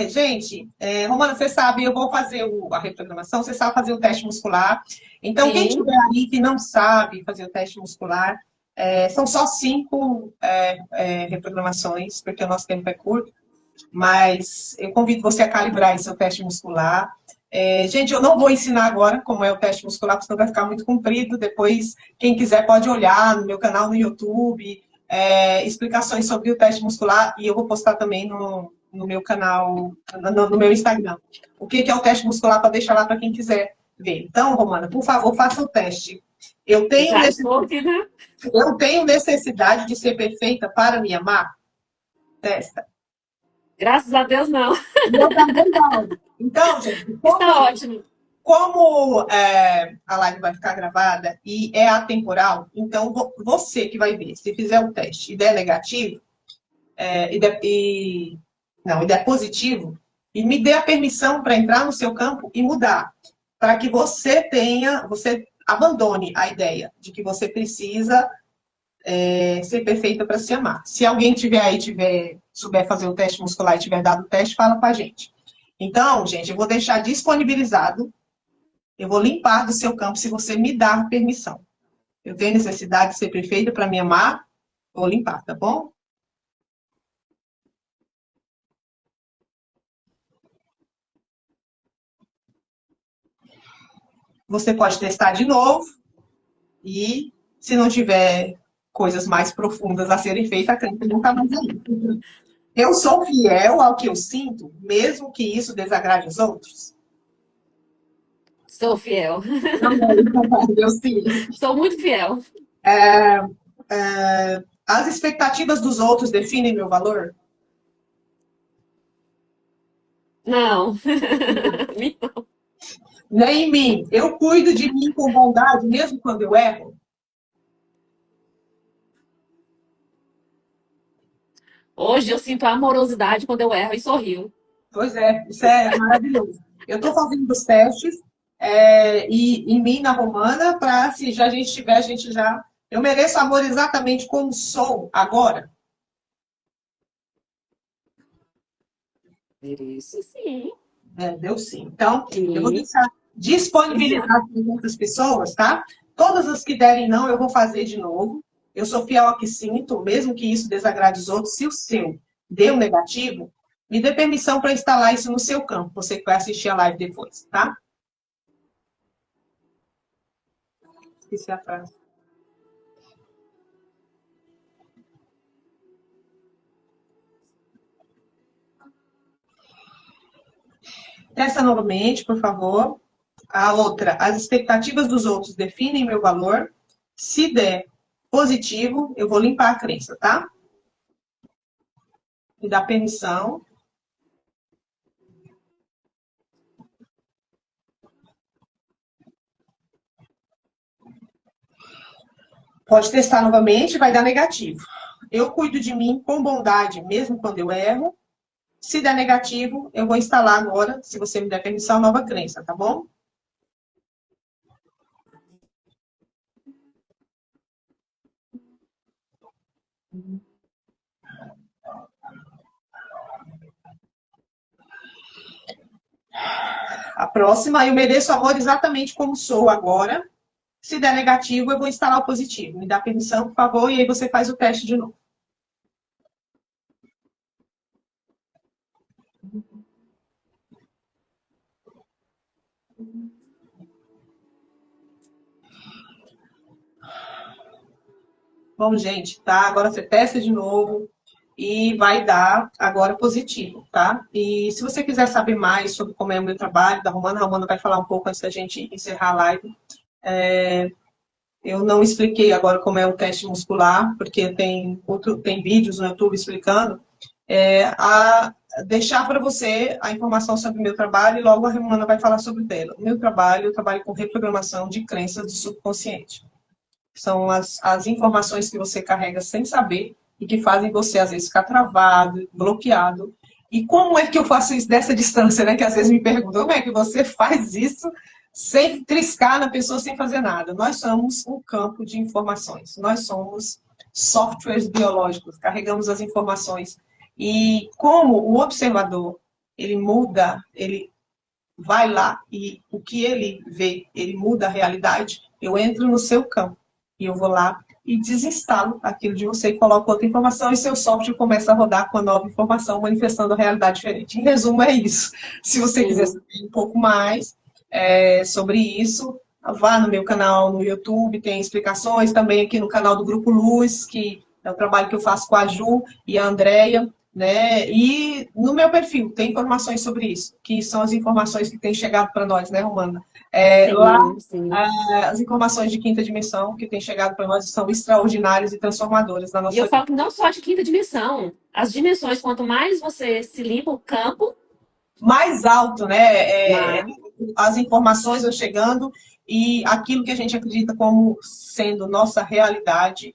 S1: Gente, Romana, você sabe, eu vou fazer a reprogramação, você sabe fazer o teste muscular. Então, quem
S2: Sim,
S1: tiver ali que não sabe fazer o teste muscular, são só 5 reprogramações, porque o nosso tempo é curto, mas eu convido você a calibrar esse seu teste muscular. Gente, eu não vou ensinar agora como é o teste muscular, porque senão vai ficar muito comprido. Depois, quem quiser pode olhar no meu canal no YouTube, explicações sobre o teste muscular, e eu vou postar também no meu canal, no meu Instagram. O que é o teste muscular, para deixar lá para quem quiser ver. Então, Romana, por favor, faça o teste. Eu tenho,
S2: Já estou aqui, né?
S1: eu tenho necessidade de ser perfeita para me amar? Testa.
S2: Graças a Deus, não.
S1: Eu também não. Então, gente,
S2: Está ótimo.
S1: como a live vai ficar gravada e é atemporal, então você que vai ver, se fizer o teste e der negativo, não, e der positivo, e me dê a permissão para entrar no seu campo e mudar, para que você abandone a ideia de que você precisa ser perfeita para se amar. Se alguém tiver aí, souber fazer o teste muscular e tiver dado o teste, fala com a gente. Então, gente, eu vou deixar disponibilizado, eu vou limpar do seu campo se você me dar permissão. Eu tenho necessidade de ser perfeita para me amar, vou limpar, tá bom? Você pode testar de novo e, se não tiver coisas mais profundas a serem feitas, a crença não está mais aí. Eu sou fiel ao que eu sinto, mesmo que isso desagrade os outros?
S2: Sou fiel.
S1: Eu sim.
S2: Sou muito fiel.
S1: As expectativas dos outros definem meu valor?
S2: Não.
S1: Nem em mim. Eu cuido de mim com bondade, mesmo quando eu erro?
S2: Hoje eu sinto amorosidade quando eu erro e sorrio.
S1: Pois é, isso é maravilhoso. Eu estou fazendo os testes e em mim, na Romana, para se já a gente tiver, a gente já. Eu mereço amor exatamente como sou agora.
S2: Isso sim.
S1: Deu sim. Então, eu vou
S2: Sim.
S1: deixar disponibilizar para outras pessoas, tá? Todas as que derem não, eu vou fazer de novo. Eu sou fiel ao que sinto, mesmo que isso desagrade os outros. Se o seu deu negativo, me dê permissão para instalar isso no seu campo, você que vai assistir a live depois, tá? Esqueci a frase. Testa novamente, por favor. A outra, as expectativas dos outros definem meu valor. Se der positivo, eu vou limpar a crença, tá? Me dá permissão. Pode testar novamente, vai dar negativo. Eu cuido de mim com bondade, mesmo quando eu erro. Se der negativo, eu vou instalar agora, se você me der permissão, nova crença, tá bom? A próxima, eu mereço amor exatamente como sou agora. Se der negativo, eu vou instalar o positivo. Me dá permissão, por favor, e aí você faz o teste de novo. Bom, gente, tá? Agora você testa de novo e vai dar agora positivo, tá? E se você quiser saber mais sobre como é o meu trabalho da Romana, a Romana vai falar um pouco antes da gente encerrar a live. Eu não expliquei agora como é o teste muscular, porque tem vídeos no YouTube explicando. A deixar para você a informação sobre o meu trabalho e logo a Romana vai falar sobre o dela. O meu trabalho, eu trabalho com reprogramação de crenças do subconsciente. São as informações que você carrega sem saber e que fazem você, às vezes, ficar travado, bloqueado. E como é que eu faço isso dessa distância, né? Que às vezes me perguntam, como é que você faz isso sem triscar na pessoa, sem fazer nada? Nós somos um campo de informações. Nós somos softwares biológicos, carregamos as informações. E como o observador, ele muda, ele vai lá e o que ele vê, ele muda a realidade, eu entro no seu campo. E eu vou lá e desinstalo aquilo de você e coloco outra informação e seu software começa a rodar com a nova informação, manifestando a realidade diferente. Em resumo, é isso. Se você quiser saber um pouco mais sobre isso, vá no meu canal no YouTube, tem explicações também aqui no canal do Grupo Luz, que é o trabalho que eu faço com a Ju e a Andrea. né? E no meu perfil tem informações sobre isso, que são as informações que têm chegado para nós, né, Romana? Lá,
S2: Sim, sim.
S1: as informações de quinta dimensão que têm chegado para nós são extraordinárias e transformadoras na
S2: E eu
S1: nossa vida.
S2: falo que não só de quinta dimensão. As dimensões, quanto mais você se limpa o campo,
S1: Mais alto, né?
S2: mais.
S1: As informações vão chegando e aquilo que a gente acredita como sendo nossa realidade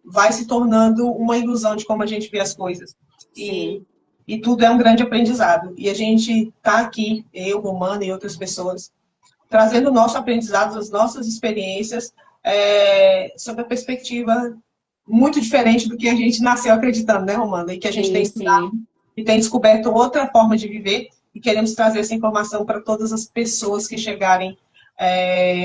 S1: vai se tornando uma ilusão de como a gente vê as coisas. E,
S2: Sim,
S1: e tudo é um grande aprendizado. E a gente está aqui, eu, Romana e outras pessoas, trazendo o nosso aprendizado, as nossas experiências, sob a perspectiva muito diferente do que a gente nasceu acreditando, né, Romana? E que a gente tem
S2: sim,
S1: estudado
S2: sim,
S1: e tem descoberto outra forma de viver e queremos trazer essa informação para todas as pessoas que chegarem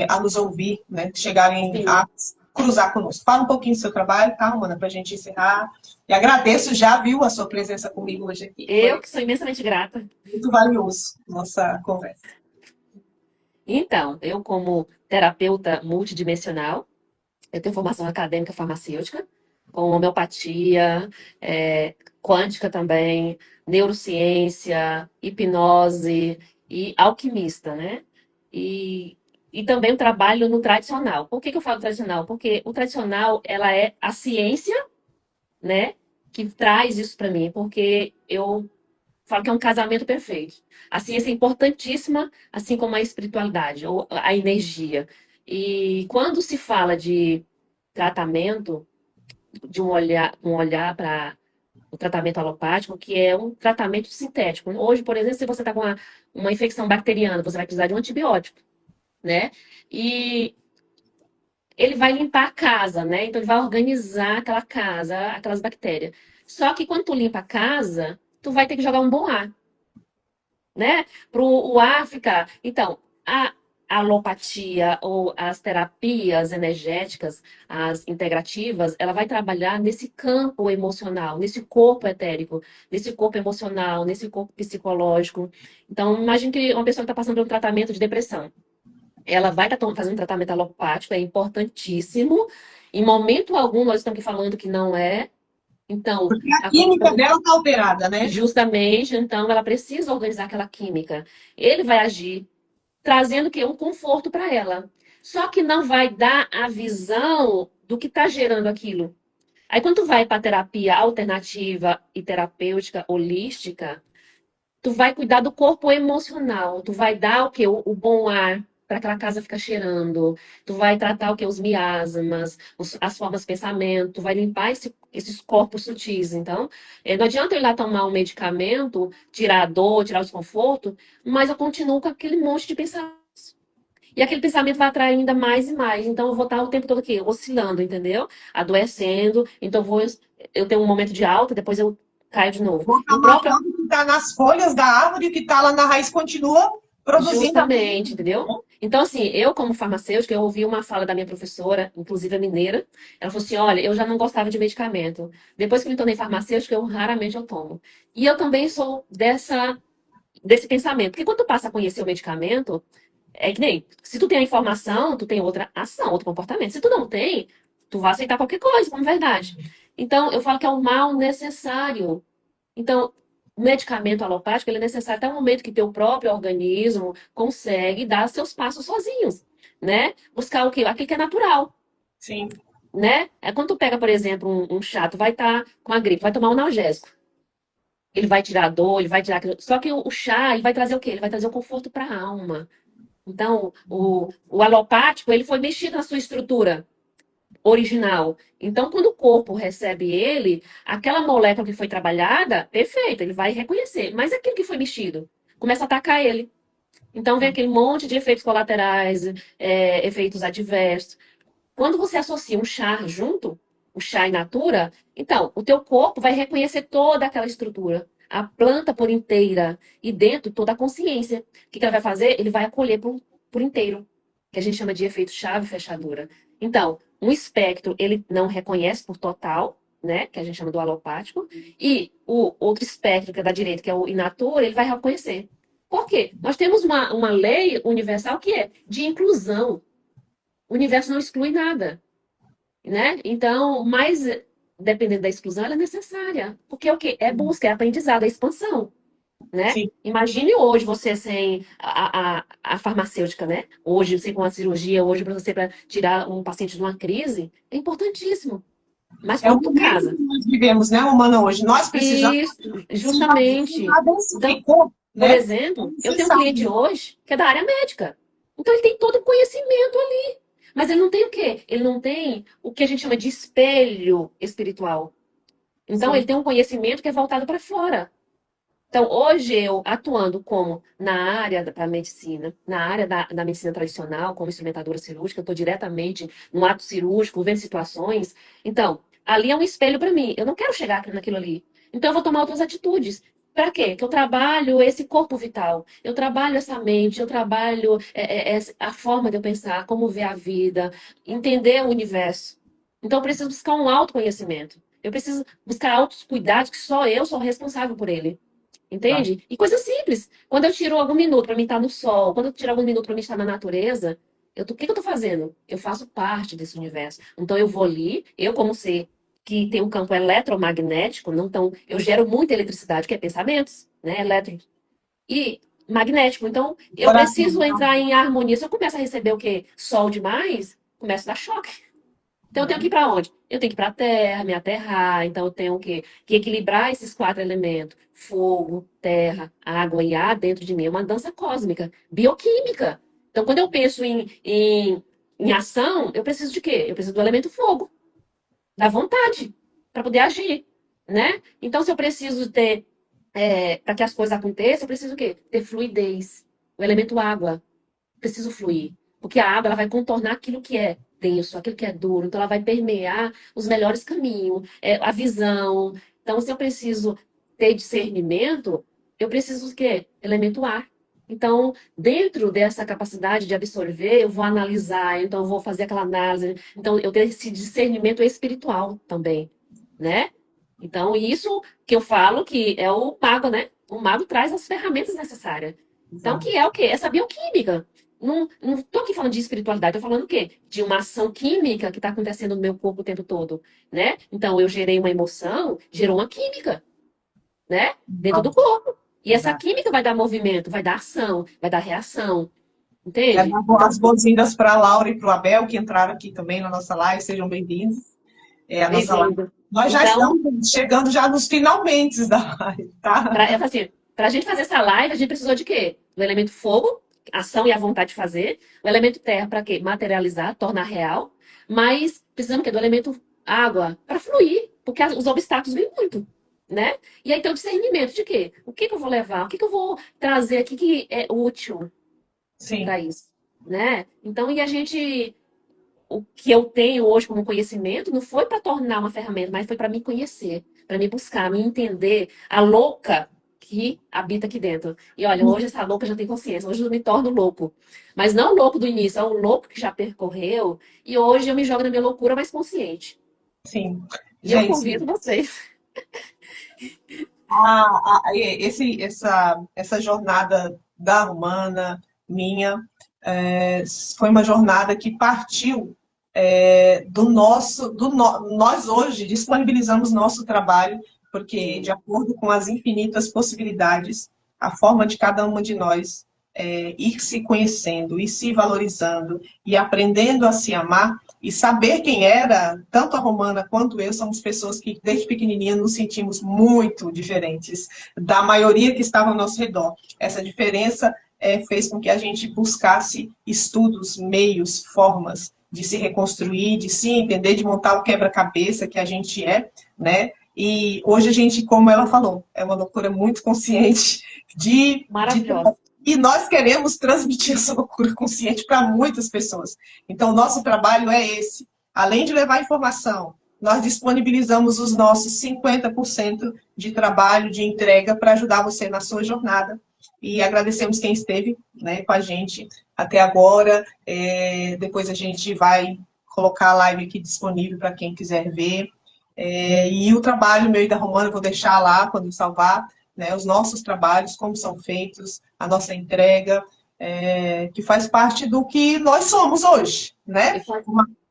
S1: a nos ouvir, né? Chegarem a
S2: sim.
S1: cruzar conosco. Fala um pouquinho do seu trabalho, tá, Romana, para a gente encerrar. E agradeço já, viu, a sua presença comigo hoje aqui.
S2: Eu
S1: Foi
S2: que sou imensamente grata.
S1: muito valioso nossa conversa.
S2: Então, eu como terapeuta multidimensional, eu tenho formação acadêmica farmacêutica, com homeopatia, quântica também, neurociência, hipnose e alquimista, né? E, e também o trabalho no tradicional. Por que que eu falo tradicional? Porque o tradicional, ela é a ciência, né, que traz isso para mim, porque eu falo que é um casamento perfeito. A ciência é importantíssima, assim como a espiritualidade, ou a energia. E quando se fala de tratamento, de um olhar para o tratamento alopático, que é um tratamento sintético. Hoje, por exemplo, se você está com uma infecção bacteriana, você vai precisar de um antibiótico, né? E ele vai limpar a casa, né? Então ele vai organizar aquela casa, aquelas bactérias. Só que quando tu limpa a casa, tu vai ter que jogar um bom ar, né? Para o ar ficar. Então, a alopatia ou as terapias energéticas, as integrativas, ela vai trabalhar nesse campo emocional, nesse corpo etérico, nesse corpo emocional, nesse corpo psicológico. Então, imagine que uma pessoa está passando por um tratamento de depressão. Ela vai estar fazendo um tratamento alopático, é importantíssimo. Em momento algum, nós estamos aqui falando que não é. Então,
S1: Porque a química dela está alterada, né?
S2: justamente, então, ela precisa organizar aquela química. Ele vai agir trazendo que um conforto para ela. Só que não vai dar a visão do que está gerando aquilo. Aí, quando tu vai para terapia alternativa e terapêutica holística, tu vai cuidar do corpo emocional, tu vai dar o que o bom ar para aquela casa ficar cheirando, tu vai tratar o que os miasmas, as formas de pensamento, tu vai limpar esses corpos sutis. Então, não adianta eu ir lá tomar um medicamento, tirar a dor, tirar o desconforto, mas eu continuo com aquele monte de pensamento. E aquele pensamento vai atrair ainda mais e mais. Então, eu vou estar o tempo todo aqui, oscilando, entendeu? Adoecendo. Então, eu tenho um momento de alta, depois eu caio de novo.
S1: Vou
S2: E
S1: estar
S2: o próprio
S1: matando o que está nas folhas da árvore, o que está lá na raiz continua produzindo a
S2: Justamente, entendeu? Então, assim, eu como farmacêutica, eu ouvi uma fala da minha professora, inclusive a mineira, ela falou assim, olha, eu já não gostava de medicamento. Depois que me tornei farmacêutica, eu raramente eu tomo. E eu também sou desse pensamento, porque quando tu passa a conhecer o medicamento, é que nem, se tu tem a informação, tu tem outra ação, outro comportamento. Se tu não tem, tu vai aceitar qualquer coisa como verdade. Então, eu falo que é um mal necessário. Então, o medicamento alopático ele é necessário até o momento que teu próprio organismo consegue dar seus passos sozinhos, né? Buscar o quê? Aquilo que é natural,
S1: Sim.
S2: né? É quando tu pega, por exemplo, um chá, tu vai estar com a gripe, vai tomar um analgésico. Ele vai tirar a dor, ele vai tirar aquilo. Só que o chá, ele vai trazer o quê? Ele vai trazer o conforto para a alma. Então, o alopático, ele foi mexido na sua estrutura original. Então, quando o corpo recebe ele, aquela molécula que foi trabalhada, perfeito, ele vai reconhecer. Mas aquilo que foi mexido, começa a atacar ele. Então, vem aquele monte de efeitos colaterais, efeitos adversos. Quando você associa um chá junto, o chá in natura, então, o teu corpo vai reconhecer toda aquela estrutura. A planta por inteira e dentro toda a consciência. O que ela vai fazer? Ele vai acolher por inteiro, que a gente chama de efeito chave-fechadura. Então, um espectro, ele não reconhece por total, né? Que a gente chama do alopático. E o outro espectro, que é da direita, que é o in natura, ele vai reconhecer. Por quê? Nós temos uma lei universal que é de inclusão. O universo não exclui nada, né? Então, mas dependendo da exclusão, ela é necessária. Porque é o quê? É busca, é aprendizado, é expansão, né?
S1: Sim.
S2: Imagine hoje você sem a farmacêutica, né? Hoje você com a cirurgia, hoje para você para tirar um paciente de uma crise, é importantíssimo. Mas
S1: É o
S2: quando tu
S1: momento
S2: casa,
S1: que nós vivemos, né, humana, hoje. Nós precisamos
S2: isso,
S1: se invadir, se
S2: justamente. Então,
S1: ficou,
S2: por
S1: né? É
S2: exemplo, eu tenho um cliente
S1: necessário.
S2: hoje que é da área médica. Então ele tem todo o conhecimento ali. Mas ele não tem o quê? Ele não tem o que a gente chama de espelho espiritual. Então ele
S1: Sim,
S2: tem um conhecimento que é voltado para fora. Então, hoje eu atuando como na área da medicina, na área da medicina tradicional, como instrumentadora cirúrgica, eu estou diretamente no ato cirúrgico, vendo situações. Então, ali é um espelho para mim. Eu não quero chegar naquilo ali. Então, eu vou tomar outras atitudes. Para quê? Que eu trabalho esse corpo vital, eu trabalho essa mente, eu trabalho a forma de eu pensar, como ver a vida, entender o universo. Então, eu preciso buscar um autoconhecimento. Eu preciso buscar autos cuidados que só eu sou responsável por ele.
S1: tá.
S2: Entende? E coisa simples. Quando eu tiro algum minuto para mim estar no sol, quando eu tiro algum minuto para mim estar na natureza, o que que eu estou fazendo? Eu faço parte desse universo. Então eu vou ali, eu como ser que tem um campo eletromagnético, não tão, eu gero muita eletricidade, que é pensamentos, né, elétricos e magnético. Então eu
S1: Coração.
S2: preciso entrar em harmonia. Se eu começo a receber o quê? Sol demais, começa a dar choque. Então eu tenho que ir para onde? Eu tenho que ir para a terra, me aterrar. Então eu tenho que equilibrar esses quatro elementos: fogo, terra, água e ar dentro de mim. É uma dança cósmica, bioquímica. Então quando eu penso em ação, eu preciso de quê? Eu preciso do elemento fogo, da vontade, para poder agir, né? Então se eu preciso ter, para que as coisas aconteçam, eu preciso o quê? Ter fluidez. O elemento água, preciso fluir. Porque a água ela vai contornar aquilo que é denso, aquilo que é duro. Então, ela vai permear os melhores caminhos, a visão. Então, se eu preciso ter discernimento, eu preciso o quê? Elemento ar. Então, dentro dessa capacidade de absorver, eu vou analisar, então eu vou fazer aquela análise. Então, eu tenho esse discernimento espiritual também, né? Então, isso que eu falo que é o mago, né? O mago traz as ferramentas necessárias. Então,
S1: Exato.
S2: que é o quê? Essa bioquímica. Não tô aqui falando de espiritualidade, tô falando o quê? De uma ação química que está acontecendo no meu corpo o tempo todo, né? Então, eu gerei uma emoção, gerou uma química, né? Dentro do corpo. E essa
S1: Exato.
S2: química vai dar movimento, vai dar ação, vai dar reação,
S1: Quero
S2: entende?
S1: dar
S2: Então,
S1: as boas-vindas para a Laura e para o Abel, que entraram aqui também na nossa live. Sejam bem-vindos. É a nossa live.
S2: bem-vindo.
S1: Nós já
S2: Então,
S1: estamos chegando já nos finalmente da live, tá?
S2: eu falo assim, para a gente fazer essa live, a gente precisou de quê? Do elemento fogo, ação e a vontade de fazer. O elemento terra, para quê? Materializar, tornar real. Mas precisamos o quê? Do elemento água, para fluir, porque os obstáculos vêm muito, né? E aí tem o discernimento de quê? O que que eu vou levar? O que que eu vou trazer aqui que é útil
S1: Sim,
S2: para isso, né? Então, e a gente o que eu tenho hoje como conhecimento não foi para tornar uma ferramenta, mas foi para me conhecer, para me buscar, me entender a louca que habita aqui dentro. E olha, hoje essa louca já tem consciência, hoje eu me torno louco. Mas não o louco do início, é o louco que já percorreu, e hoje eu me jogo na minha loucura mais consciente.
S1: sim.
S2: E eu
S1: Gente,
S2: convido vocês.
S1: essa jornada da Romana, minha, é, foi uma jornada que partiu do nosso, nós hoje disponibilizamos nosso trabalho, porque de
S2: Sim,
S1: acordo com as infinitas possibilidades, a forma de cada uma de nós ir se conhecendo, ir se valorizando e aprendendo a se amar e saber quem era, tanto a Romana quanto eu, somos pessoas que desde pequenininha nos sentimos muito diferentes da maioria que estava ao nosso redor. Essa diferença fez com que a gente buscasse estudos, meios, formas de se reconstruir, de se entender, de montar o quebra-cabeça que a gente é, né? E hoje a gente, como ela falou, é uma loucura muito consciente de
S2: maravilhosa.
S1: e nós queremos transmitir essa loucura consciente para muitas pessoas. Então, o nosso trabalho é esse. Além de levar informação, nós disponibilizamos os nossos 50% de trabalho, de entrega, para ajudar você na sua jornada. E agradecemos quem esteve, né, com a gente até agora. Depois a gente vai colocar a live aqui disponível para quem quiser ver. E o trabalho meu e da Romana eu vou deixar lá quando salvar, né, os nossos trabalhos, como são feitos, a nossa entrega, que faz parte do que nós somos hoje,
S2: E
S1: né?
S2: fa-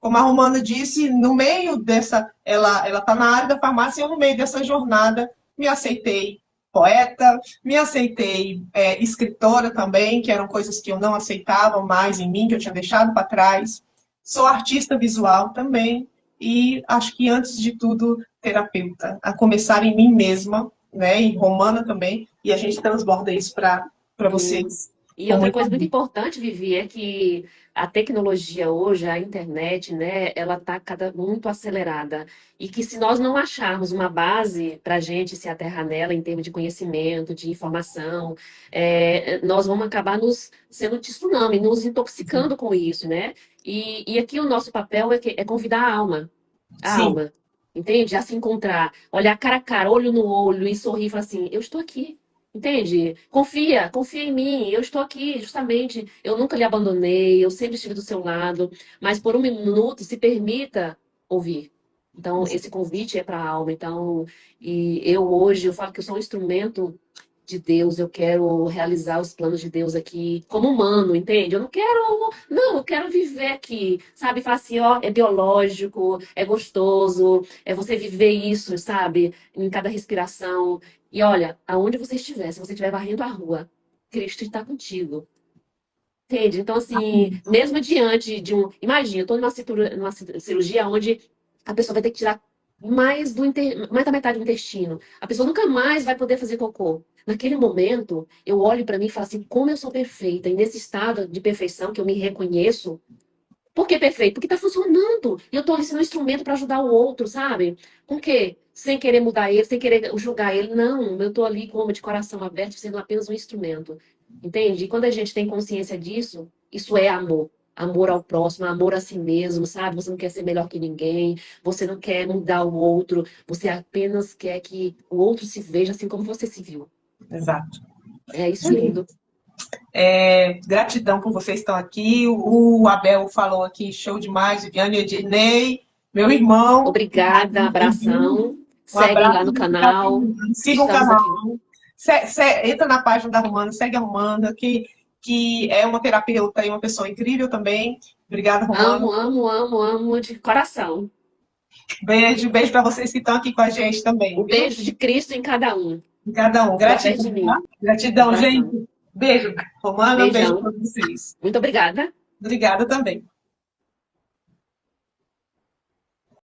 S1: como a Romana disse, no meio dessa, ela está na área da farmácia, eu no meio dessa jornada me aceitei poeta, me aceitei escritora também, que eram coisas que eu não aceitava mais em mim, que eu tinha deixado para trás. Sou artista visual também, e acho que antes de tudo, terapeuta, a começar em mim mesma, né, e Romana também, e a gente transborda isso para
S2: Sim.
S1: vocês
S2: E
S1: com
S2: outra
S1: muito
S2: coisa muito
S1: amor.
S2: importante, Vivi, é que a tecnologia hoje, a internet, né, ela está muito acelerada. E que se nós não acharmos uma base para a gente se aterrar nela em termos de conhecimento, de informação, nós vamos acabar nos sendo tsunami, nos intoxicando com isso, né? E aqui o nosso papel é convidar a alma. A
S1: Sim,
S2: alma. Entende? A se encontrar, olhar cara a cara, olho no olho e sorrir e falar assim: eu estou aqui. Entende? Confia, confia em mim. Eu estou aqui, justamente. Eu nunca lhe abandonei, eu sempre estive do seu lado. Mas por um minuto, se permita ouvir. Então, esse convite é para a alma. Então, e eu hoje, eu falo que eu sou um instrumento de Deus, eu quero realizar os planos de Deus aqui como humano, entende? Eu não quero, não, eu quero viver aqui, sabe? Falar assim, ó, é biológico, é gostoso, é você viver isso, sabe? Em cada respiração. E olha, aonde você estiver, se você estiver varrendo a rua, Cristo está contigo. Entende? Então, assim, mesmo diante de um. Imagina, eu estou numa cirurgia onde a pessoa vai ter que tirar mais da metade do intestino. A pessoa nunca mais vai poder fazer cocô. Naquele momento, eu olho para mim e falo assim: como eu sou perfeita. E nesse estado de perfeição que eu me reconheço, por que perfeito? Porque tá funcionando. E eu tô ali sendo um instrumento para ajudar o outro, sabe? Com o quê? Sem querer mudar ele, sem querer julgar ele. Não, eu tô ali com uma de coração aberto, sendo apenas um instrumento. Entende? E quando a gente tem consciência disso, isso é amor. Amor ao próximo, amor a si mesmo, sabe? Você não quer ser melhor que ninguém, você não quer mudar o outro, você apenas quer que o outro se veja assim como você se viu.
S1: exato.
S2: É, isso é lindo.
S1: Gratidão por vocês que estão aqui. O Abel falou aqui, show demais. Viviane, Ednei, meu irmão,
S2: Obrigada,
S1: bem-vindo.
S2: abração.
S1: Um
S2: Segue lá
S1: abraço,
S2: no
S1: obrigado.
S2: canal.
S1: Siga o
S2: Estamos
S1: canal.
S2: aqui.
S1: Entra na página da Romana, segue a Romana, que é uma terapeuta e uma pessoa incrível também. Obrigada, Romana.
S2: Amo, amo, amo, amo de coração.
S1: Beijo, beijo para vocês que estão aqui com a gente também,
S2: Um
S1: viu?
S2: beijo de Cristo em cada um,
S1: Cada um.
S2: através
S1: Gratidão,
S2: de
S1: tá?
S2: mim.
S1: Gratidão,
S2: Abração.
S1: gente. Beijo, Romana. Beijo
S2: Beijão.
S1: para vocês.
S2: Muito obrigada.
S1: Obrigada também.